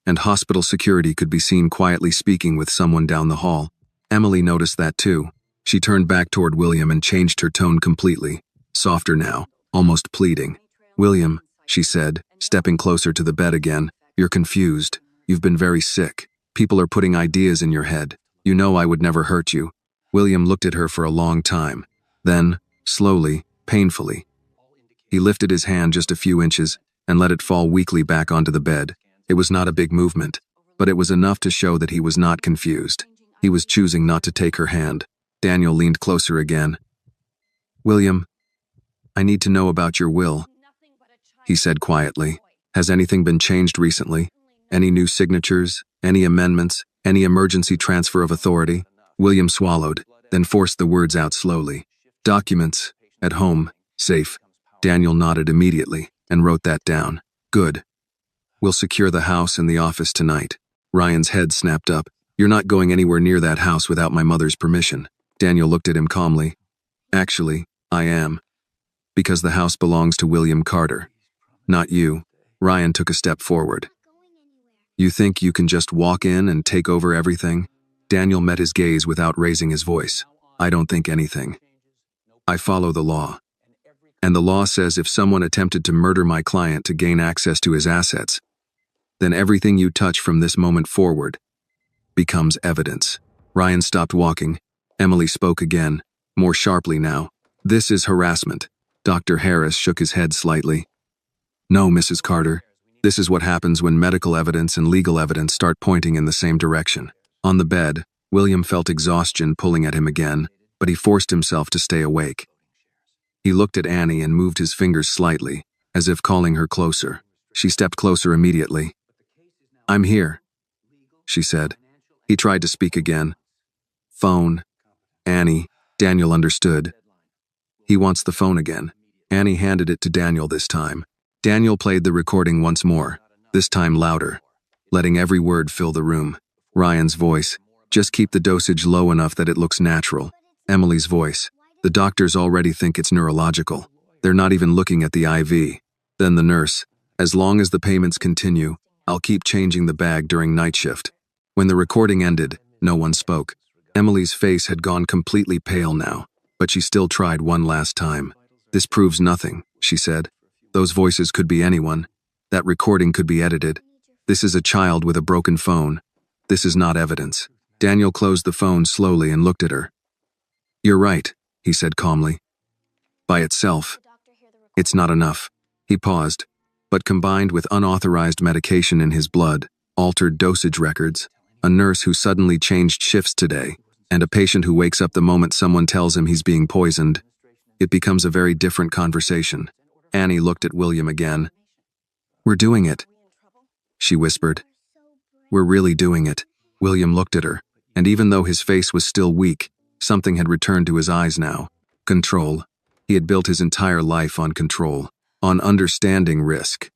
and hospital security could be seen quietly speaking with someone down the hall. Emily noticed that too. She turned back toward William and changed her tone completely, softer now, almost pleading. William, she said, stepping closer to the bed again, you're confused. You've been very sick. People are putting ideas in your head. You know I would never hurt you. William looked at her for a long time. Then, slowly, painfully, he lifted his hand just a few inches and let it fall weakly back onto the bed. It was not a big movement, but it was enough to show that he was not confused. He was choosing not to take her hand. Daniel leaned closer again. "William, I need to know about your will," he said quietly. "Has anything been changed recently? Any new signatures? Any amendments? Any emergency transfer of authority?" William swallowed, then forced the words out slowly. "Documents. At home. Safe." Daniel nodded immediately and wrote that down. "Good. We'll secure the house and the office tonight." Ryan's head snapped up. "You're not going anywhere near that house without my mother's permission." Daniel looked at him calmly. "Actually, I am. Because the house belongs to William Carter. Not you." Ryan took a step forward. "You think you can just walk in and take over everything?" Daniel met his gaze without raising his voice. "I don't think anything. I follow the law. And the law says if someone attempted to murder my client to gain access to his assets, then everything you touch from this moment forward becomes evidence." Ryan stopped walking. Emily spoke again, more sharply now. "This is harassment." Dr. Harris shook his head slightly. "No, Mrs. Carter. This is what happens when medical evidence and legal evidence start pointing in the same direction." On the bed, William felt exhaustion pulling at him again, but he forced himself to stay awake. He looked at Annie and moved his fingers slightly, as if calling her closer. She stepped closer immediately. "I'm here," she said. He tried to speak again. "Phone. Annie." Daniel understood. "He wants the phone again." Annie handed it to Daniel this time. Daniel played the recording once more, this time louder, letting every word fill the room. Ryan's voice, "Just keep the dosage low enough that it looks natural." Emily's voice, "The doctors already think it's neurological. They're not even looking at the IV." Then the nurse, "As long as the payments continue, I'll keep changing the bag during night shift." When the recording ended, no one spoke. Emily's face had gone completely pale now, but she still tried one last time. "This proves nothing," she said. "Those voices could be anyone. That recording could be edited. This is a child with a broken phone. This is not evidence." Daniel closed the phone slowly and looked at her. "You're right," he said calmly. "By itself, it's not enough." He paused, but combined with unauthorized medication in his blood, altered dosage records, a nurse who suddenly changed shifts today, and a patient who wakes up the moment someone tells him he's being poisoned, it becomes a very different conversation. Annie looked at William again. "We're doing it," she whispered. "We're really doing it." William looked at her, and even though his face was still weak, something had returned to his eyes now. Control. He had built his entire life on control, on understanding risk,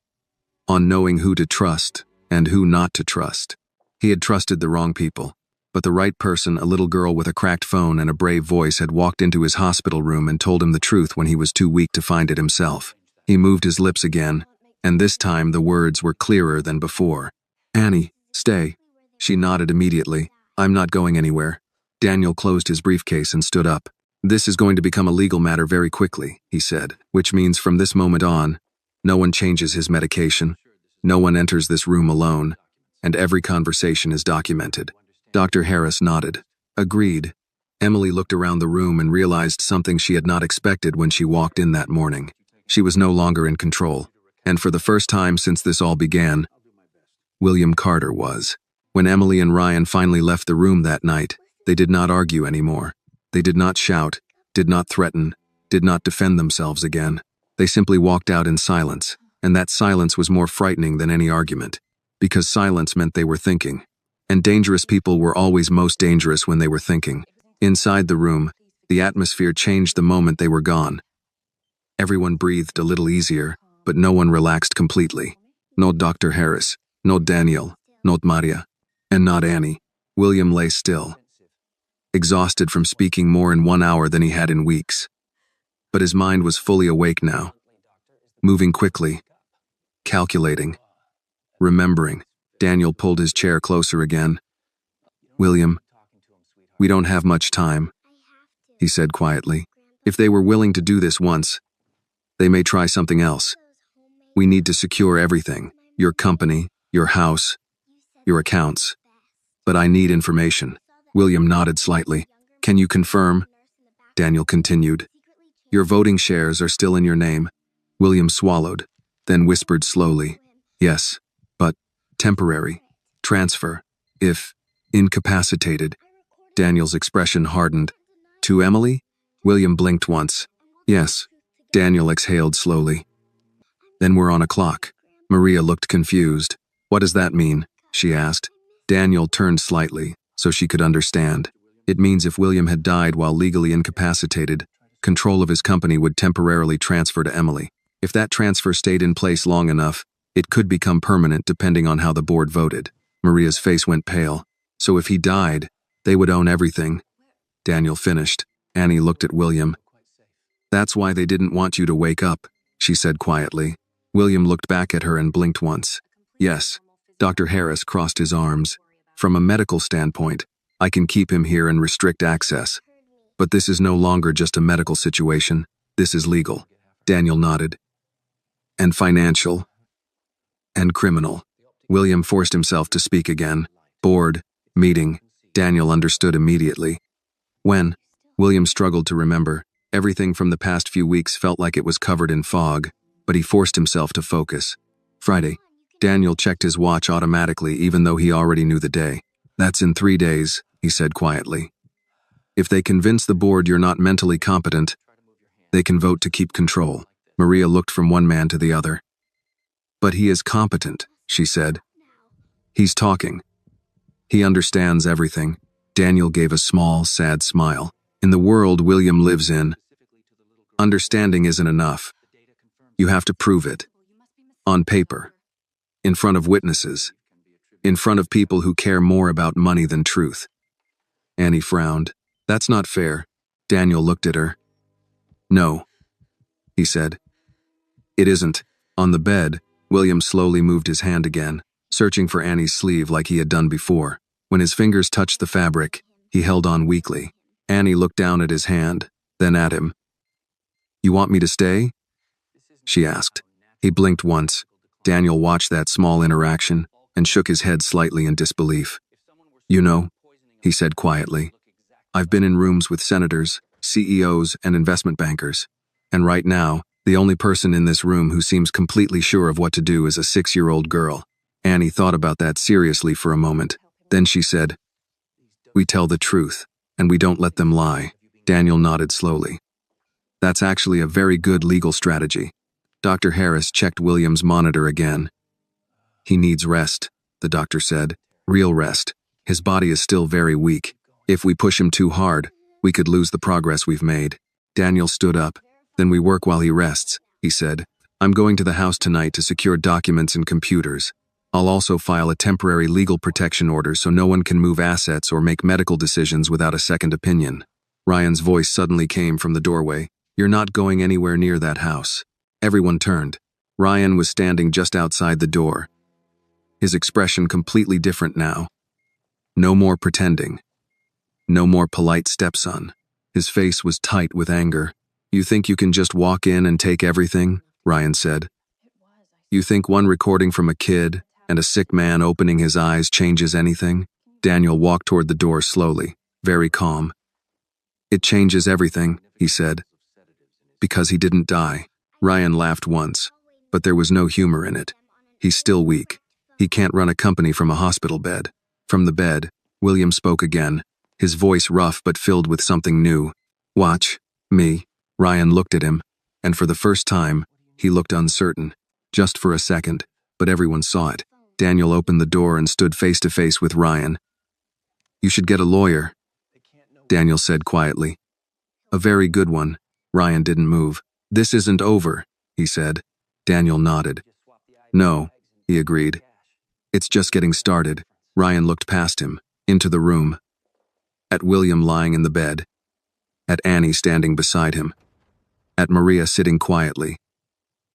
on knowing who to trust and who not to trust. He had trusted the wrong people, but the right person, a little girl with a cracked phone and a brave voice, had walked into his hospital room and told him the truth when he was too weak to find it himself. He moved his lips again, and this time the words were clearer than before. "Annie, stay." She nodded immediately. "I'm not going anywhere." Daniel closed his briefcase and stood up. "This is going to become a legal matter very quickly," he said, "which means from this moment on, no one changes his medication, no one enters this room alone, and every conversation is documented." Dr. Harris nodded. "Agreed." Emily looked around the room and realized something she had not expected when she walked in that morning. She was no longer in control, and for the first time since this all began, William Carter was. When Emily and Ryan finally left the room that night, they did not argue anymore. They did not shout, did not threaten, did not defend themselves again. They simply walked out in silence, and that silence was more frightening than any argument, because silence meant they were thinking. And dangerous people were always most dangerous when they were thinking. Inside the room, the atmosphere changed the moment they were gone. Everyone breathed a little easier, but no one relaxed completely. Not Dr. Harris, not Daniel, not Maria, and not Annie. William lay still, exhausted from speaking more in 1 hour than he had in weeks. But his mind was fully awake now, moving quickly, calculating, remembering. Daniel pulled his chair closer again. "William, we don't have much time," he said quietly. "If they were willing to do this once, they may try something else. We need to secure everything, your company, your house, your accounts. But I need information." William nodded slightly. "Can you confirm?" Daniel continued. "Your voting shares are still in your name." William swallowed, then whispered slowly, "Yes, but temporary." Transfer. If incapacitated. Daniel's expression hardened. To Emily? William blinked once. Yes. Daniel exhaled slowly. Then we're on a clock. Maria looked confused. What does that mean? She asked. Daniel turned slightly, so she could understand. It means if William had died while legally incapacitated, control of his company would temporarily transfer to Emily. If that transfer stayed in place long enough, it could become permanent depending on how the board voted. Maria's face went pale. So if he died, they would own everything. Daniel finished. Annie looked at William. That's why they didn't want you to wake up, she said quietly. William looked back at her and blinked once. Yes. Dr. Harris crossed his arms. From a medical standpoint, I can keep him here and restrict access. But this is no longer just a medical situation. This is legal. Daniel nodded. And financial. And criminal. William forced himself to speak again. Board. Meeting. Daniel understood immediately. When? William struggled to remember. Everything from the past few weeks felt like it was covered in fog, but he forced himself to focus. Friday. Daniel checked his watch automatically even though he already knew the day. That's in 3 days, he said quietly. If they convince the board you're not mentally competent, they can vote to keep control. Maria looked from one man to the other. But he is competent, she said. He's talking. He understands everything. Daniel gave a small, sad smile. In the world William lives in, understanding isn't enough. You have to prove it. On paper. In front of witnesses. In front of people who care more about money than truth. Annie frowned. That's not fair. Daniel looked at her. No, he said. It isn't. On the bed, William slowly moved his hand again, searching for Annie's sleeve like he had done before. When his fingers touched the fabric, he held on weakly. Annie looked down at his hand, then at him. You want me to stay? She asked. He blinked once. Daniel watched that small interaction and shook his head slightly in disbelief. You know, he said quietly, I've been in rooms with senators, CEOs, and investment bankers. And right now, the only person in this room who seems completely sure of what to do is a 6-year-old girl. Annie thought about that seriously for a moment. Then she said, We tell the truth, and we don't let them lie. Daniel nodded slowly. That's actually a very good legal strategy. Dr. Harris checked William's monitor again. He needs rest, the doctor said. Real rest. His body is still very weak. If we push him too hard, we could lose the progress we've made. Daniel stood up. Then we work while he rests, he said. I'm going to the house tonight to secure documents and computers. I'll also file a temporary legal protection order so no one can move assets or make medical decisions without a second opinion. Ryan's voice suddenly came from the doorway. You're not going anywhere near that house. Everyone turned. Ryan was standing just outside the door. His expression completely different now. No more pretending. No more polite stepson. His face was tight with anger. You think you can just walk in and take everything? Ryan said. You think one recording from a kid and a sick man opening his eyes changes anything? Daniel walked toward the door slowly, very calm. It changes everything, he said. Because he didn't die. Ryan laughed once, but there was no humor in it. He's still weak. He can't run a company from a hospital bed. From the bed, William spoke again, his voice rough but filled with something new. Watch me. Ryan looked at him, and for the first time, he looked uncertain. Just for a second, but everyone saw it. Daniel opened the door and stood face to face with Ryan. You should get a lawyer, Daniel said quietly. A very good one. Ryan didn't move. This isn't over, he said. Daniel nodded. No, he agreed. It's just getting started. Ryan looked past him, into the room. At William lying in the bed. At Annie standing beside him. At Maria sitting quietly.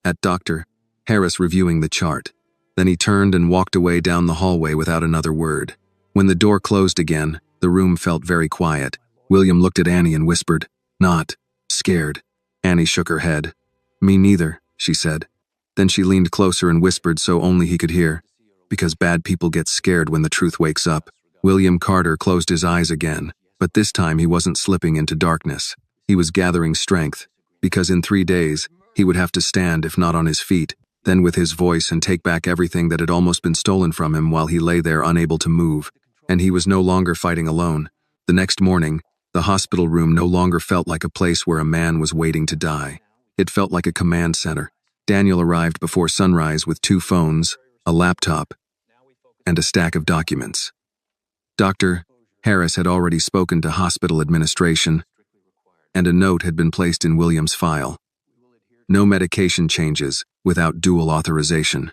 At Dr. Harris reviewing the chart. Then he turned and walked away down the hallway without another word. When the door closed again, the room felt very quiet. William looked at Annie and whispered, Not scared. Annie shook her head. Me neither, she said. Then she leaned closer and whispered so only he could hear. Because bad people get scared when the truth wakes up. William Carter closed his eyes again, but this time he wasn't slipping into darkness. He was gathering strength, because in 3 days, he would have to stand if not on his feet, then with his voice and take back everything that had almost been stolen from him while he lay there unable to move. And he was no longer fighting alone. The next morning, the hospital room no longer felt like a place where a man was waiting to die. It felt like a command center. Daniel arrived before sunrise with 2 phones, a laptop, and a stack of documents. Dr. Harris had already spoken to hospital administration, and a note had been placed in William's file. No medication changes without dual authorization.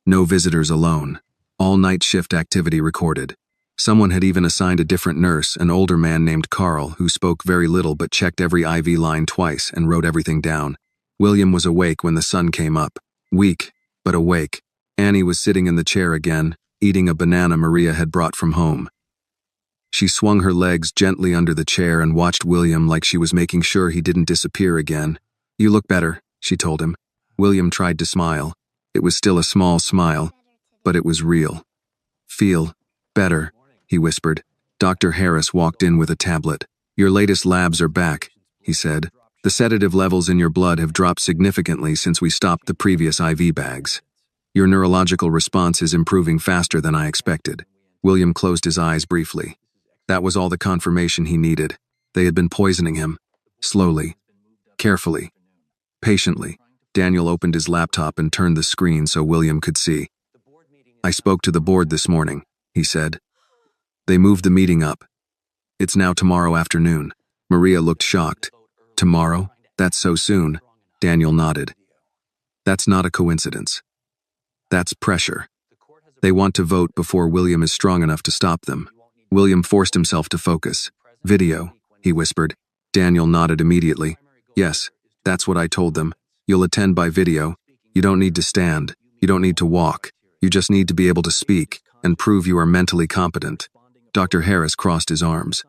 No visitors alone. All night shift activity recorded. Someone had even assigned a different nurse, an older man named Carl, who spoke very little but checked every IV line twice and wrote everything down. William was awake when the sun came up. Weak, but awake. Annie was sitting in the chair again, eating a banana Maria had brought from home. She swung her legs gently under the chair and watched William like she was making sure he didn't disappear again. "You look better," she told him. William tried to smile. It was still a small smile, but it was real. "Feel better," he whispered. Dr. Harris walked in with a tablet. "Your latest labs are back," he said. "The sedative levels in your blood have dropped significantly since we stopped the previous IV bags. Your neurological response is improving faster than I expected." William closed his eyes briefly. That was all the confirmation he needed. They had been poisoning him. Slowly. Carefully. Patiently. Daniel opened his laptop and turned the screen so William could see. "I spoke to the board this morning," he said. "They moved the meeting up. It's now tomorrow afternoon." Maria looked shocked. "Tomorrow? That's so soon." Daniel nodded. "That's not a coincidence. That's pressure. They want to vote before William is strong enough to stop them." William forced himself to focus. "Video," he whispered. Daniel nodded immediately. "Yes, that's what I told them. You'll attend by video. You don't need to stand. You don't need to walk. You just need to be able to speak and prove you are mentally competent." Dr. Harris crossed his arms.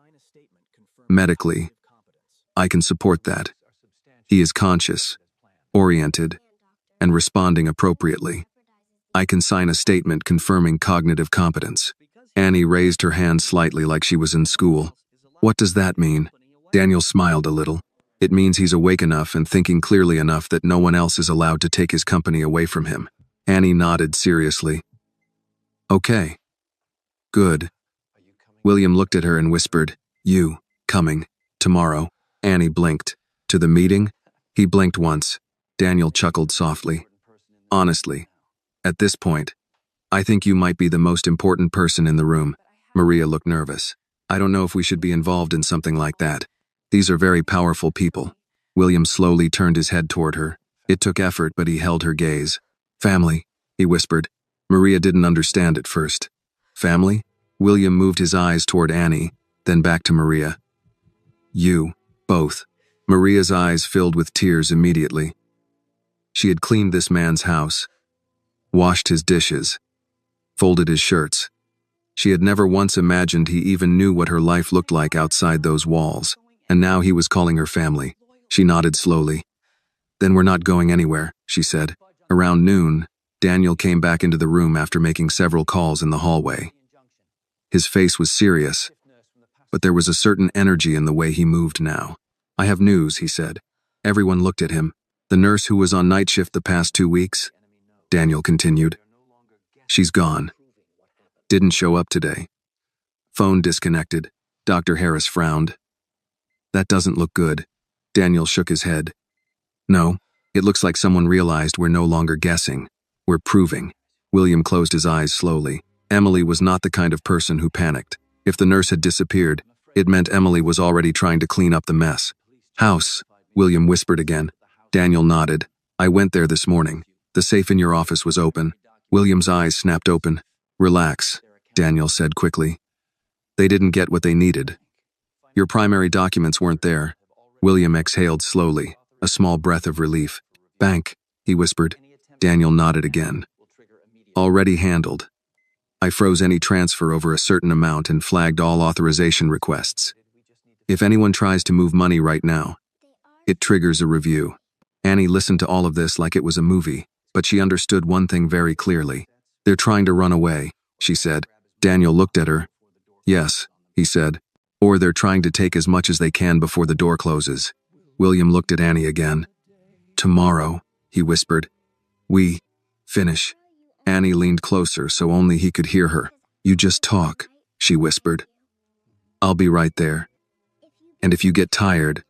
"Medically, I can support that. He is conscious, oriented, and responding appropriately. I can sign a statement confirming cognitive competence." Annie raised her hand slightly like she was in school. "What does that mean?" Daniel smiled a little. "It means he's awake enough and thinking clearly enough that no one else is allowed to take his company away from him." Annie nodded seriously. "Okay. Good." William looked at her and whispered, "You, coming, tomorrow." Annie blinked. "To the meeting?" He blinked once. Daniel chuckled softly. "Honestly, at this point, I think you might be the most important person in the room." Maria looked nervous. "I don't know if we should be involved in something like that. These are very powerful people." William slowly turned his head toward her. It took effort, but he held her gaze. "Family," he whispered. Maria didn't understand at first. "Family?" William moved his eyes toward Annie, then back to Maria. "You, both." Maria's eyes filled with tears immediately. She had cleaned this man's house, washed his dishes, folded his shirts. She had never once imagined he even knew what her life looked like outside those walls, and now he was calling her family. She nodded slowly. "Then we're not going anywhere," she said. Around noon, Daniel came back into the room after making several calls in the hallway. His face was serious, but there was a certain energy in the way he moved now. "I have news," he said. Everyone looked at him. "The nurse who was on night shift the past 2 weeks?" Daniel continued. "She's gone. Didn't show up today. Phone disconnected." Dr. Harris frowned. "That doesn't look good." Daniel shook his head. "No, it looks like someone realized we're no longer guessing. We're proving." William closed his eyes slowly. Emily was not the kind of person who panicked. If the nurse had disappeared, it meant Emily was already trying to clean up the mess. "House," William whispered again. Daniel nodded. "I went there this morning. The safe in your office was open." William's eyes snapped open. "Relax," Daniel said quickly. "They didn't get what they needed. Your primary documents weren't there." William exhaled slowly, a small breath of relief. "Bank," he whispered. Daniel nodded again. "Already handled. I froze any transfer over a certain amount and flagged all authorization requests. If anyone tries to move money right now, it triggers a review." Annie listened to all of this like it was a movie, but she understood one thing very clearly. "They're trying to run away," she said. Daniel looked at her. "Yes," he said. "Or they're trying to take as much as they can before the door closes." William looked at Annie again. "Tomorrow," he whispered. We finish. Annie leaned closer so only he could hear her. You just talk, she whispered. I'll be right there. And if you get tired,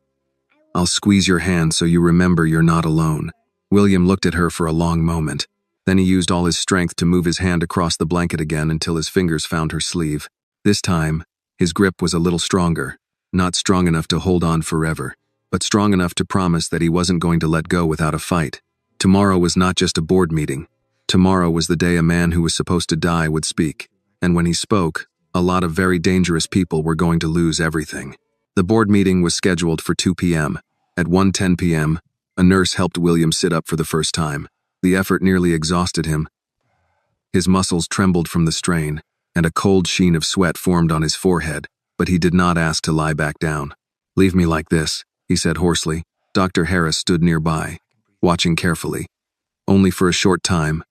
I'll squeeze your hand so you remember you're not alone. William looked at her for a long moment. Then he used all his strength to move his hand across the blanket again until his fingers found her sleeve. This time, his grip was a little stronger, not strong enough to hold on forever, but strong enough to promise that he wasn't going to let go without a fight. Tomorrow was not just a board meeting. Tomorrow was the day a man who was supposed to die would speak. And when he spoke, a lot of very dangerous people were going to lose everything. The board meeting was scheduled for 2 p.m. At 1:10 p.m., a nurse helped William sit up for the first time. The effort nearly exhausted him. His muscles trembled from the strain, and a cold sheen of sweat formed on his forehead, but he did not ask to lie back down. Leave me like this, he said hoarsely. Dr. Harris stood nearby, watching carefully. Only for a short time.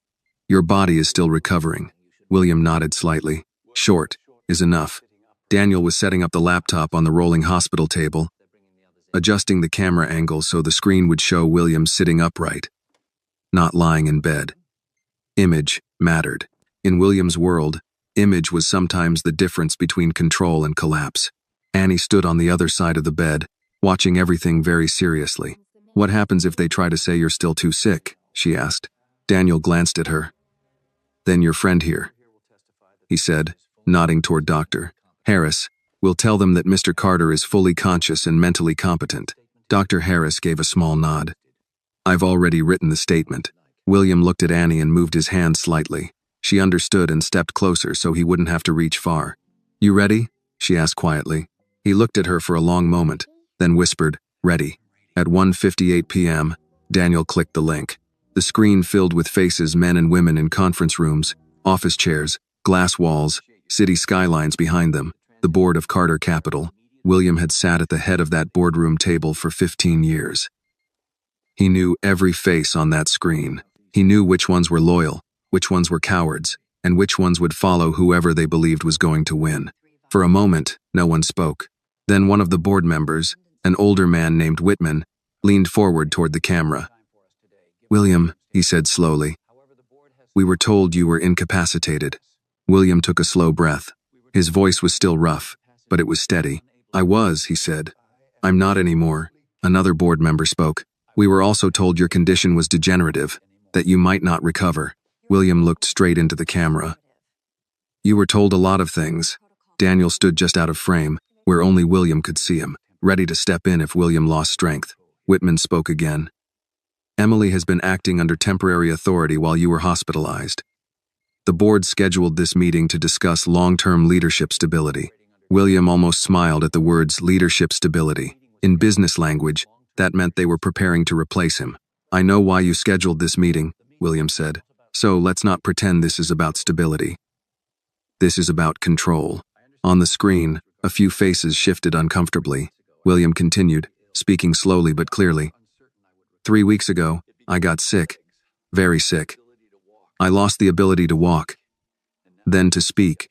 Your body is still recovering. William nodded slightly. Short is enough. Daniel was setting up the laptop on the rolling hospital table, adjusting the camera angle so the screen would show William sitting upright, not lying in bed. Image mattered. In William's world, image was sometimes the difference between control and collapse. Annie stood on the other side of the bed, watching everything very seriously. What happens if they try to say you're still too sick? She asked. Daniel glanced at her. Then your friend here, he said, nodding toward Dr. Harris. We'll tell them that Mr. Carter is fully conscious and mentally competent. Dr. Harris gave a small nod. I've already written the statement. William looked at Annie and moved his hand slightly. She understood and stepped closer so he wouldn't have to reach far. You ready? She asked quietly. He looked at her for a long moment, then whispered, ready. At 1:58 p.m., Daniel clicked the link. The screen filled with faces, men and women in conference rooms, office chairs, glass walls, city skylines behind them, the board of Carter Capital. William had sat at the head of that boardroom table for 15 years. He knew every face on that screen. He knew which ones were loyal, which ones were cowards, and which ones would follow whoever they believed was going to win. For a moment, no one spoke. Then one of the board members, an older man named Whitman, leaned forward toward the camera. William, he said slowly, we were told you were incapacitated. William took a slow breath. His voice was still rough, but it was steady. I was, he said. I'm not anymore. Another board member spoke. We were also told your condition was degenerative, that you might not recover. William looked straight into the camera. You were told a lot of things. Daniel stood just out of frame, where only William could see him, ready to step in if William lost strength. Whitman spoke again. Emily has been acting under temporary authority while you were hospitalized. The board scheduled this meeting to discuss long-term leadership stability. William almost smiled at the words leadership stability. In business language, that meant they were preparing to replace him. I know why you scheduled this meeting, William said. So let's not pretend this is about stability. This is about control. On the screen, a few faces shifted uncomfortably. William continued, speaking slowly but clearly. 3 weeks ago, I got sick. Very sick. I lost the ability to walk, then to speak,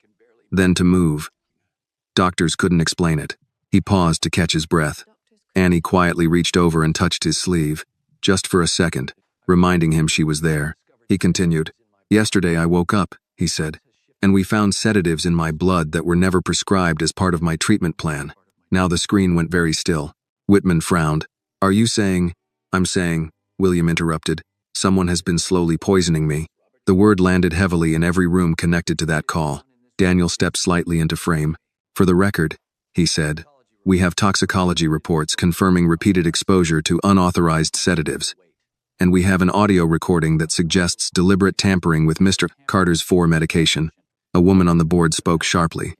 then to move. Doctors couldn't explain it. He paused to catch his breath. Annie quietly reached over and touched his sleeve, just for a second, reminding him she was there. He continued, Yesterday I woke up, he said, and we found sedatives in my blood that were never prescribed as part of my treatment plan. Now the screen went very still. Whitman frowned. Are you saying? I'm saying, William interrupted. Someone has been slowly poisoning me. The word landed heavily in every room connected to that call. Daniel stepped slightly into frame. For the record, he said, we have toxicology reports confirming repeated exposure to unauthorized sedatives. And we have an audio recording that suggests deliberate tampering with Mr. Carter's 4 medication. A woman on the board spoke sharply.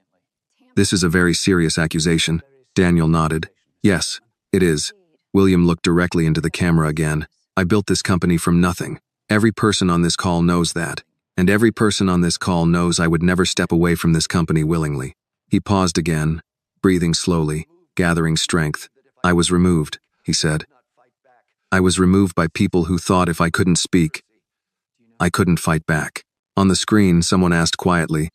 This is a very serious accusation. Daniel nodded. Yes, it is. William looked directly into the camera again. I built this company from nothing. Every person on this call knows that. And every person on this call knows I would never step away from this company willingly. He paused again, breathing slowly, gathering strength. I was removed, he said. I was removed by people who thought if I couldn't speak, I couldn't fight back. On the screen, someone asked quietly,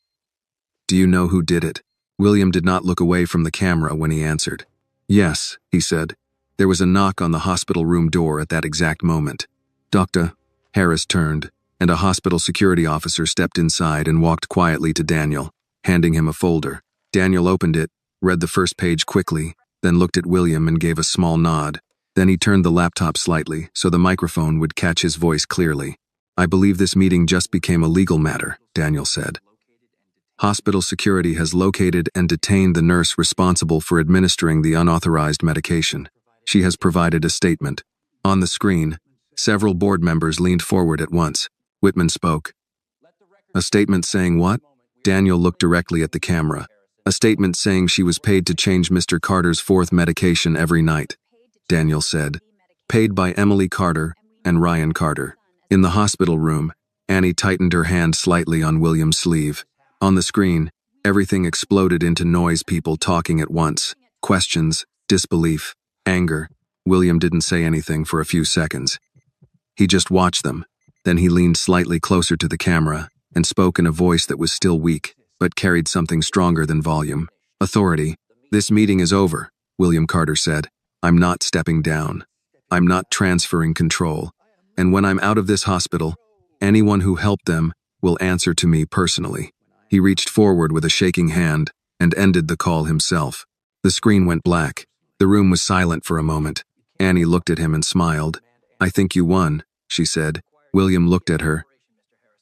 Do you know who did it? William did not look away from the camera when he answered. Yes, he said. There was a knock on the hospital room door at that exact moment. Doctor, Harris turned, and a hospital security officer stepped inside and walked quietly to Daniel, handing him a folder. Daniel opened it, read the first page quickly, then looked at William and gave a small nod. Then he turned the laptop slightly so the microphone would catch his voice clearly. "I believe this meeting just became a legal matter," Daniel said. "Hospital security has located and detained the nurse responsible for administering the unauthorized medication. She has provided a statement." On the screen, several board members leaned forward at once. Whitman spoke. "A statement saying what?" Daniel looked directly at the camera. "A statement saying she was paid to change Mr. Carter's fourth medication every night," Daniel said. "Paid by Emily Carter and Ryan Carter." In the hospital room, Annie tightened her hand slightly on William's sleeve. On the screen, everything exploded into noise, people talking at once. Questions, disbelief, anger. William didn't say anything for a few seconds. He just watched them. Then he leaned slightly closer to the camera and spoke in a voice that was still weak, but carried something stronger than volume. "Authority, this meeting is over," William Carter said. "I'm not stepping down. I'm not transferring control. And when I'm out of this hospital, anyone who helped them will answer to me personally." He reached forward with a shaking hand and ended the call himself. The screen went black. The room was silent for a moment. Annie looked at him and smiled. "I think you won," she said. William looked at her,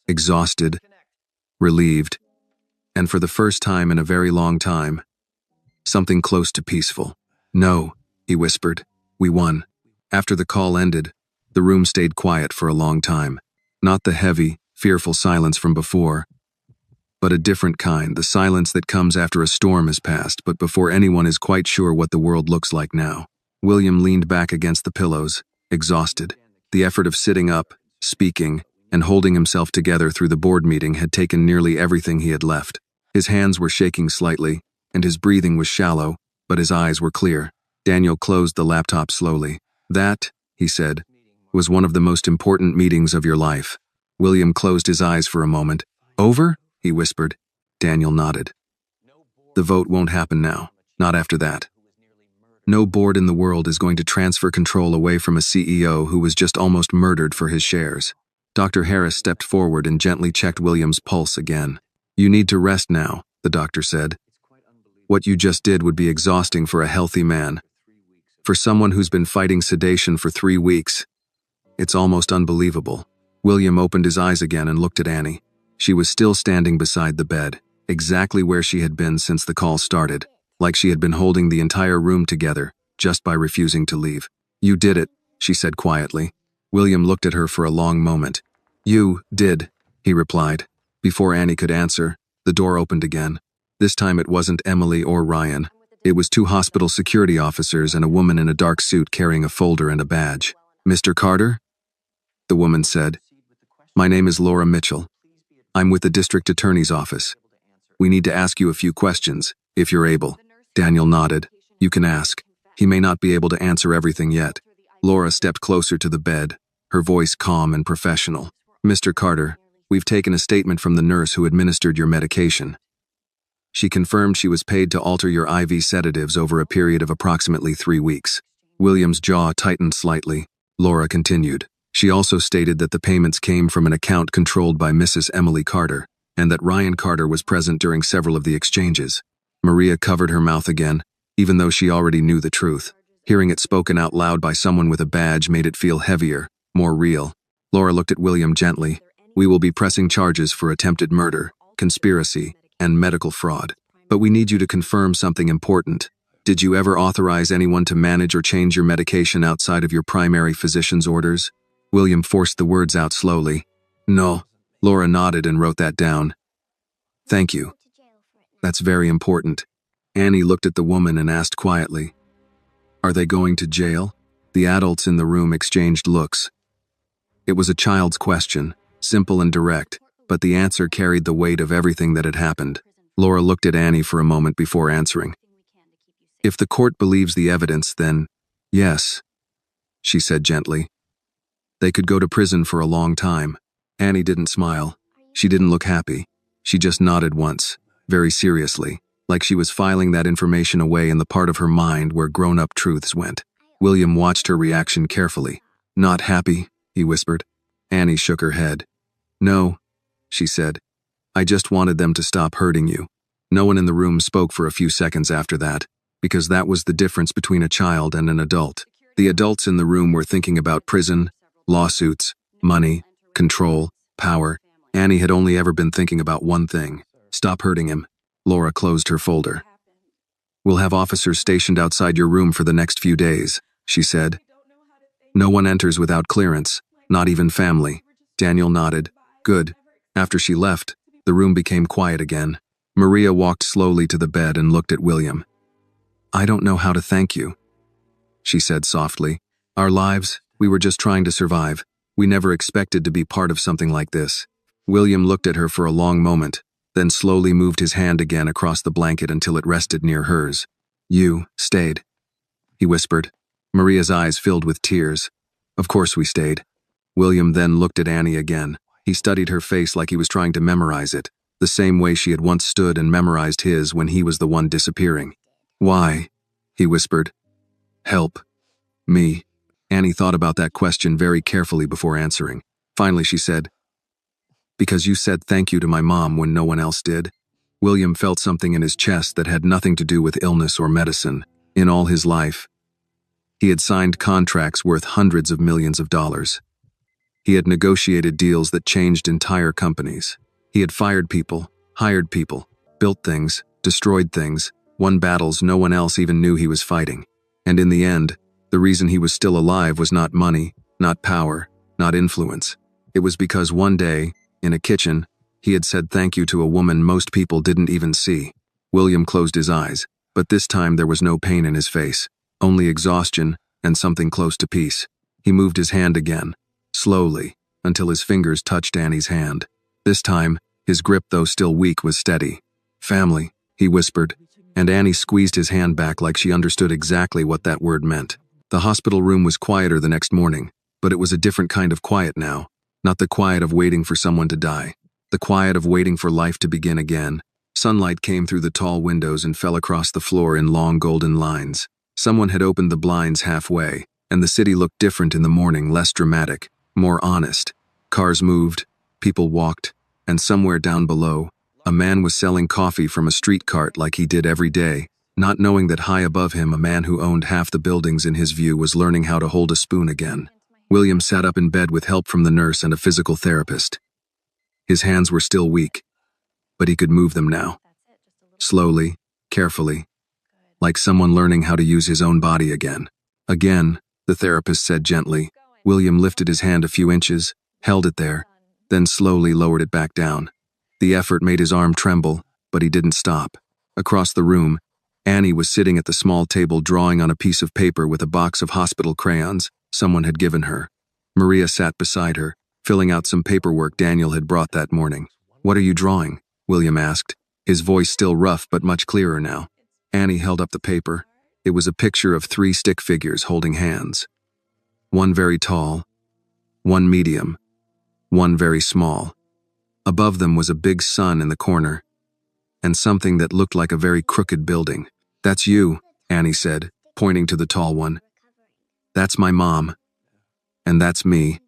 exhausted, relieved, and for the first time in a very long time, something close to peaceful. "No," he whispered. "We won." After the call ended, the room stayed quiet for a long time. Not the heavy, fearful silence from before, but a different kind, the silence that comes after a storm has passed, but before anyone is quite sure what the world looks like now. William leaned back against the pillows, exhausted. The effort of sitting up, speaking, and holding himself together through the board meeting had taken nearly everything he had left. His hands were shaking slightly, and his breathing was shallow, but his eyes were clear. Daniel closed the laptop slowly. "That," he said, "was one of the most important meetings of your life." William closed his eyes for a moment. "Over?" he whispered. Daniel nodded. "The vote won't happen now, not after that. No board in the world is going to transfer control away from a CEO who was just almost murdered for his shares." Dr. Harris stepped forward and gently checked William's pulse again. "You need to rest now," the doctor said. "What you just did would be exhausting for a healthy man. For someone who's been fighting sedation for 3 weeks, it's almost unbelievable." William opened his eyes again and looked at Annie. She was still standing beside the bed, exactly where she had been since the call started, like she had been holding the entire room together, just by refusing to leave. "You did it," she said quietly. William looked at her for a long moment. "You did," he replied. Before Annie could answer, the door opened again. This time it wasn't Emily or Ryan. It was 2 hospital security officers and a woman in a dark suit carrying a folder and a badge. "Mr. Carter?" the woman said. "My name is Laura Mitchell. I'm with the district attorney's office. We need to ask you a few questions, if you're able." Daniel nodded. "You can ask. He may not be able to answer everything yet." Laura stepped closer to the bed, her voice calm and professional. "Mr. Carter, we've taken a statement from the nurse who administered your medication. She confirmed she was paid to alter your IV sedatives over a period of approximately 3 weeks." William's jaw tightened slightly. Laura continued. "She also stated that the payments came from an account controlled by Mrs. Emily Carter, and that Ryan Carter was present during several of the exchanges." Maria covered her mouth again, even though she already knew the truth. Hearing it spoken out loud by someone with a badge made it feel heavier, more real. Laura looked at William gently. "We will be pressing charges for attempted murder, conspiracy, and medical fraud. But we need you to confirm something important. Did you ever authorize anyone to manage or change your medication outside of your primary physician's orders?" William forced the words out slowly. "No." Laura nodded and wrote that down. "Thank you. That's very important." Annie looked at the woman and asked quietly, "Are they going to jail?" The adults in the room exchanged looks. It was a child's question, simple and direct, but the answer carried the weight of everything that had happened. Laura looked at Annie for a moment before answering. "If the court believes the evidence, then yes," she said gently. "They could go to prison for a long time." Annie didn't smile. She didn't look happy. She just nodded once, very seriously, like she was filing that information away in the part of her mind where grown-up truths went. William watched her reaction carefully. "Not happy," he whispered. Annie shook her head. No, she said. I just wanted them to stop hurting you. No one in the room spoke for a few seconds after that, because that was the difference between a child and an adult. The adults in the room were thinking about prison, lawsuits, money, control, power. Annie had only ever been thinking about one thing: stop hurting him. Laura closed her folder. We'll have officers stationed outside your room for the next few days, she said. No one enters without clearance, not even family. Daniel nodded. Good. After she left, the room became quiet again. Maria walked slowly to the bed and looked at William. I don't know how to thank you, she said softly. Our lives, we were just trying to survive. We never expected to be part of something like this. William looked at her for a long moment, then slowly moved his hand again across the blanket until it rested near hers. You stayed, he whispered. Maria's eyes filled with tears. Of course we stayed. William then looked at Annie again. He studied her face like he was trying to memorize it, the same way she had once stood and memorized his when he was the one disappearing. Why? He whispered. Help. Me. Annie thought about that question very carefully before answering. Finally she said, because you said thank you to my mom when no one else did. William felt something in his chest that had nothing to do with illness or medicine. In all his life, he had signed contracts worth hundreds of millions of dollars. He had negotiated deals that changed entire companies. He had fired people, hired people, built things, destroyed things, won battles no one else even knew he was fighting. And in the end, the reason he was still alive was not money, not power, not influence. It was because one day, in a kitchen, he had said thank you to a woman most people didn't even see. William closed his eyes, but this time there was no pain in his face, only exhaustion and something close to peace. He moved his hand again, slowly, until his fingers touched Annie's hand. This time, his grip, though still weak, was steady. Family, he whispered, and Annie squeezed his hand back like she understood exactly what that word meant. The hospital room was quieter the next morning, but it was a different kind of quiet now. Not the quiet of waiting for someone to die. The quiet of waiting for life to begin again. Sunlight came through the tall windows and fell across the floor in long golden lines. Someone had opened the blinds halfway, and the city looked different in the morning, less dramatic, more honest. Cars moved, people walked, and somewhere down below, a man was selling coffee from a street cart like he did every day, not knowing that high above him a man who owned half the buildings in his view was learning how to hold a spoon again. William sat up in bed with help from the nurse and a physical therapist. His hands were still weak, but he could move them now. Slowly, carefully, like someone learning how to use his own body again. Again, the therapist said gently. William lifted his hand a few inches, held it there, then slowly lowered it back down. The effort made his arm tremble, but he didn't stop. Across the room, Annie was sitting at the small table drawing on a piece of paper with a box of hospital crayons someone had given her. Maria sat beside her, filling out some paperwork Daniel had brought that morning. What are you drawing? William asked, his voice still rough but much clearer now. Annie held up the paper. It was a picture of 3 stick figures holding hands. One very tall, one medium, one very small. Above them was a big sun in the corner, and something that looked like a very crooked building. That's you, Annie said, pointing to the tall one. That's my mom. And that's me.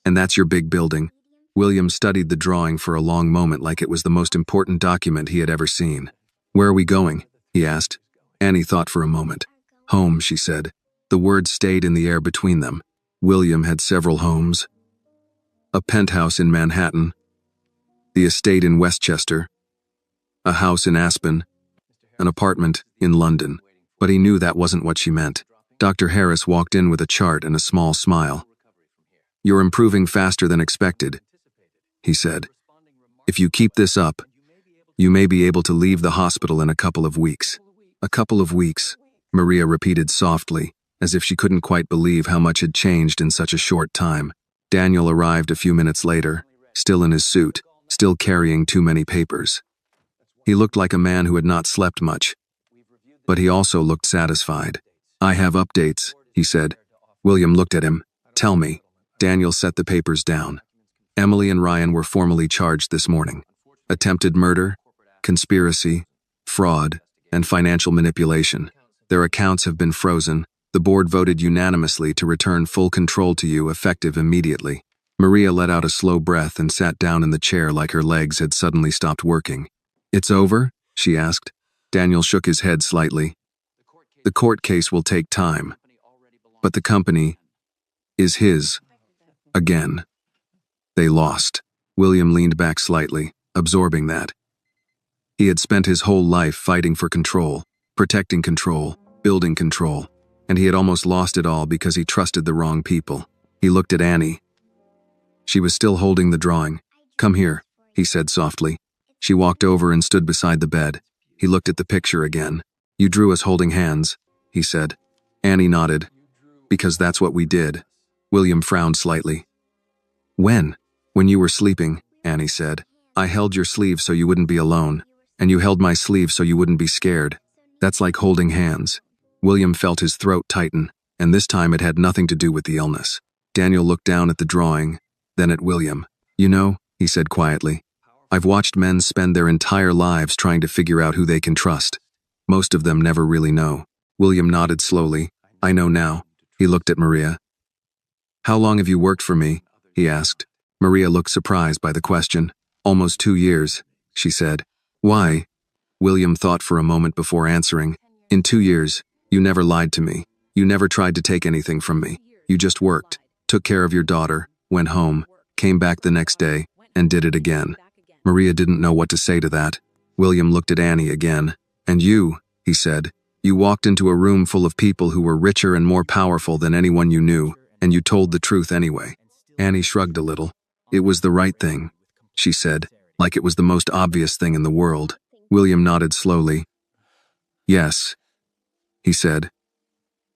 And that's your big building. William studied the drawing for a long moment like it was the most important document he had ever seen. Where are we going? He asked. Annie thought for a moment. Home, she said. The words stayed in the air between them. William had several homes. A penthouse in Manhattan, the estate in Westchester, a house in Aspen, an apartment in London. But he knew that wasn't what she meant. Dr. Harris walked in with a chart and a small smile. You're improving faster than expected, he said. If you keep this up, you may be able to leave the hospital in a couple of weeks. A couple of weeks, Maria repeated softly, as if she couldn't quite believe how much had changed in such a short time. Daniel arrived a few minutes later, still in his suit, still carrying too many papers. He looked like a man who had not slept much, but he also looked satisfied. I have updates, he said. William looked at him. Tell me. Daniel set the papers down. Emily and Ryan were formally charged this morning. Attempted murder, conspiracy, fraud, and financial manipulation. Their accounts have been frozen. The board voted unanimously to return full control to you effective immediately. Maria let out a slow breath and sat down in the chair like her legs had suddenly stopped working. "It's over?" she asked. Daniel shook his head slightly. "The court case will take time, but the company is his. Again." They lost. William leaned back slightly, absorbing that. He had spent his whole life fighting for control, protecting control, building control, and he had almost lost it all because he trusted the wrong people. He looked at Annie. She was still holding the drawing. "Come here," he said softly. She walked over and stood beside the bed. He looked at the picture again. "You drew us holding hands," he said. Annie nodded. "Because that's what we did." William frowned slightly. "When?" "When you were sleeping," Annie said. "I held your sleeve so you wouldn't be alone, and you held my sleeve so you wouldn't be scared. That's like holding hands." William felt his throat tighten, and this time it had nothing to do with the illness. Daniel looked down at the drawing, then at William. "You know," he said quietly, "I've watched men spend their entire lives trying to figure out who they can trust. Most of them never really know." William nodded slowly. "I know now." He looked at Maria. "How long have you worked for me?" he asked. Maria looked surprised by the question. "Almost 2 years," she said. "Why?" William thought for a moment before answering. "In 2 years, you never lied to me. You never tried to take anything from me. You just worked, took care of your daughter, went home, came back the next day, and did it again." Maria didn't know what to say to that. William looked at Annie again. "And you," he said, "you walked into a room full of people who were richer and more powerful than anyone you knew, and you told the truth anyway." Annie shrugged a little. "It was the right thing," she said, like it was the most obvious thing in the world. William nodded slowly. "Yes," he said.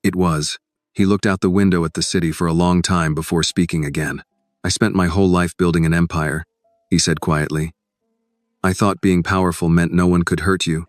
"It was." He looked out the window at the city for a long time before speaking again. "I spent my whole life building an empire," he said quietly. "I thought being powerful meant no one could hurt you.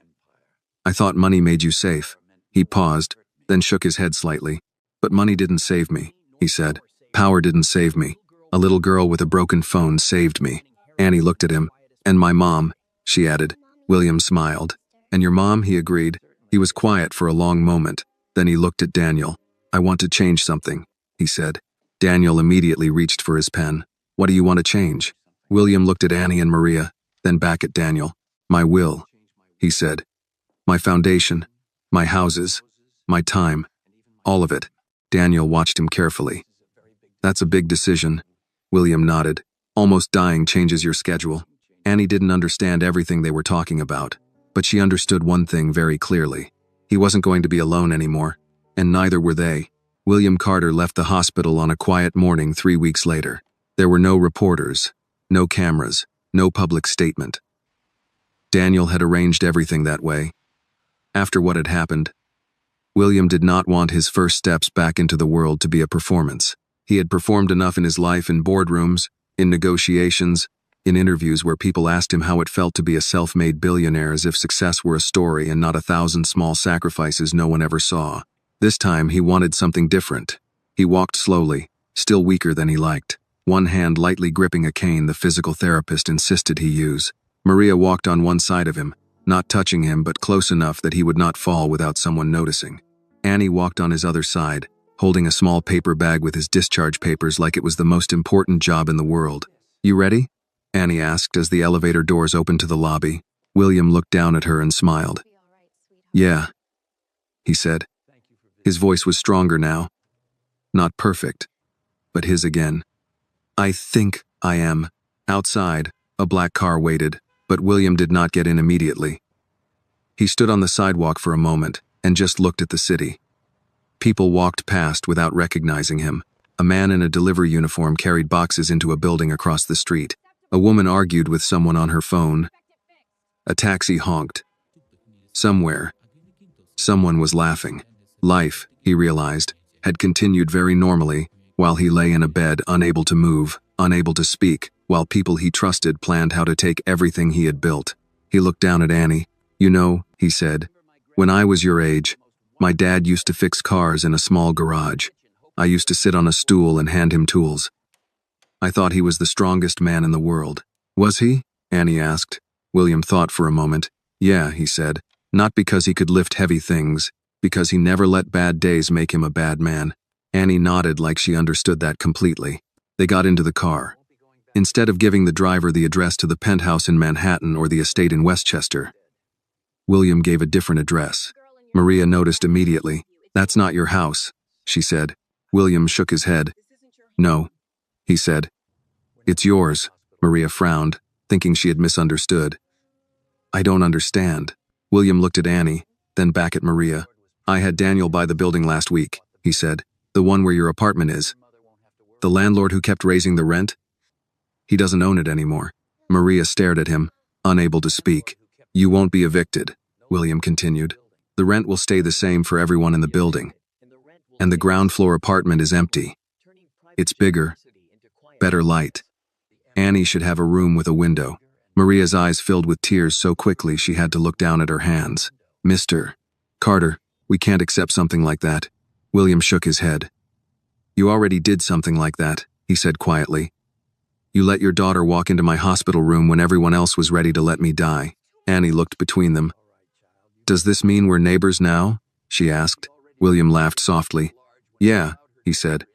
I thought money made you safe." He paused, then shook his head slightly. "But money didn't save me," he said. "Power didn't save me. A little girl with a broken phone saved me." Annie looked at him. "And my mom," she added. William smiled. "And your mom?" he agreed. He was quiet for a long moment. Then he looked at Daniel. "I want to change something," he said. Daniel immediately reached for his pen. "What do you want to change?" William looked at Annie and Maria, then back at Daniel. "My will," he said. "My foundation, my houses, my time, all of it." Daniel watched him carefully. "That's a big decision." William nodded. "Almost dying changes your schedule." Annie didn't understand everything they were talking about, but she understood one thing very clearly. He wasn't going to be alone anymore, and neither were they. William Carter left the hospital on a quiet morning 3 weeks later. There were no reporters, no cameras, no public statement. Daniel had arranged everything that way. After what had happened, William did not want his first steps back into the world to be a performance. He had performed enough in his life in boardrooms, in negotiations, in interviews where people asked him how it felt to be a self-made billionaire as if success were a story and not 1,000 small sacrifices no one ever saw. This time he wanted something different. He walked slowly, still weaker than he liked, one hand lightly gripping a cane the physical therapist insisted he use. Maria walked on one side of him, not touching him but close enough that he would not fall without someone noticing. Annie walked on his other side, holding a small paper bag with his discharge papers like it was the most important job in the world. "You ready?" Annie asked as the elevator doors opened to the lobby. William looked down at her and smiled. "Yeah," he said. His voice was stronger now. Not perfect, but his again. "I think I am." Outside, a black car waited, but William did not get in immediately. He stood on the sidewalk for a moment and just looked at the city. People walked past without recognizing him. A man in a delivery uniform carried boxes into a building across the street. A woman argued with someone on her phone. A taxi honked. Somewhere, someone was laughing. Life, he realized, had continued very normally while he lay in a bed unable to move, unable to speak, while people he trusted planned how to take everything he had built. He looked down at Annie. "You know," he said, "when I was your age, my dad used to fix cars in a small garage. I used to sit on a stool and hand him tools. I thought he was the strongest man in the world." "Was he?" Annie asked. William thought for a moment. "Yeah," he said, "not because he could lift heavy things, because he never let bad days make him a bad man." Annie nodded like she understood that completely. They got into the car. Instead of giving the driver the address to the penthouse in Manhattan or the estate in Westchester, William gave a different address. Maria noticed immediately. "That's not your house," she said. William shook his head. "No," he said. "It's yours." Maria frowned, thinking she had misunderstood. "I don't understand." William looked at Annie, then back at Maria. "I had Daniel buy the building last week," he said. "The one where your apartment is." "The landlord who kept raising the rent? He doesn't own it anymore." Maria stared at him, unable to speak. "You won't be evicted," William continued. "The rent will stay the same for everyone in the building. And the ground floor apartment is empty. It's bigger, better light. Annie should have a room with a window." Maria's eyes filled with tears so quickly she had to look down at her hands. "Mr. Carter, we can't accept something like that." William shook his head. "You already did something like that," he said quietly. "You let your daughter walk into my hospital room when everyone else was ready to let me die." Annie looked between them. "Does this mean we're neighbors now?" she asked. William laughed softly. "Yeah," he said.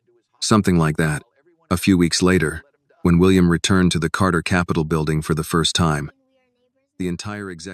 "Something like that." A few weeks later, when William returned to the Carter Capitol building for the first time, the entire executive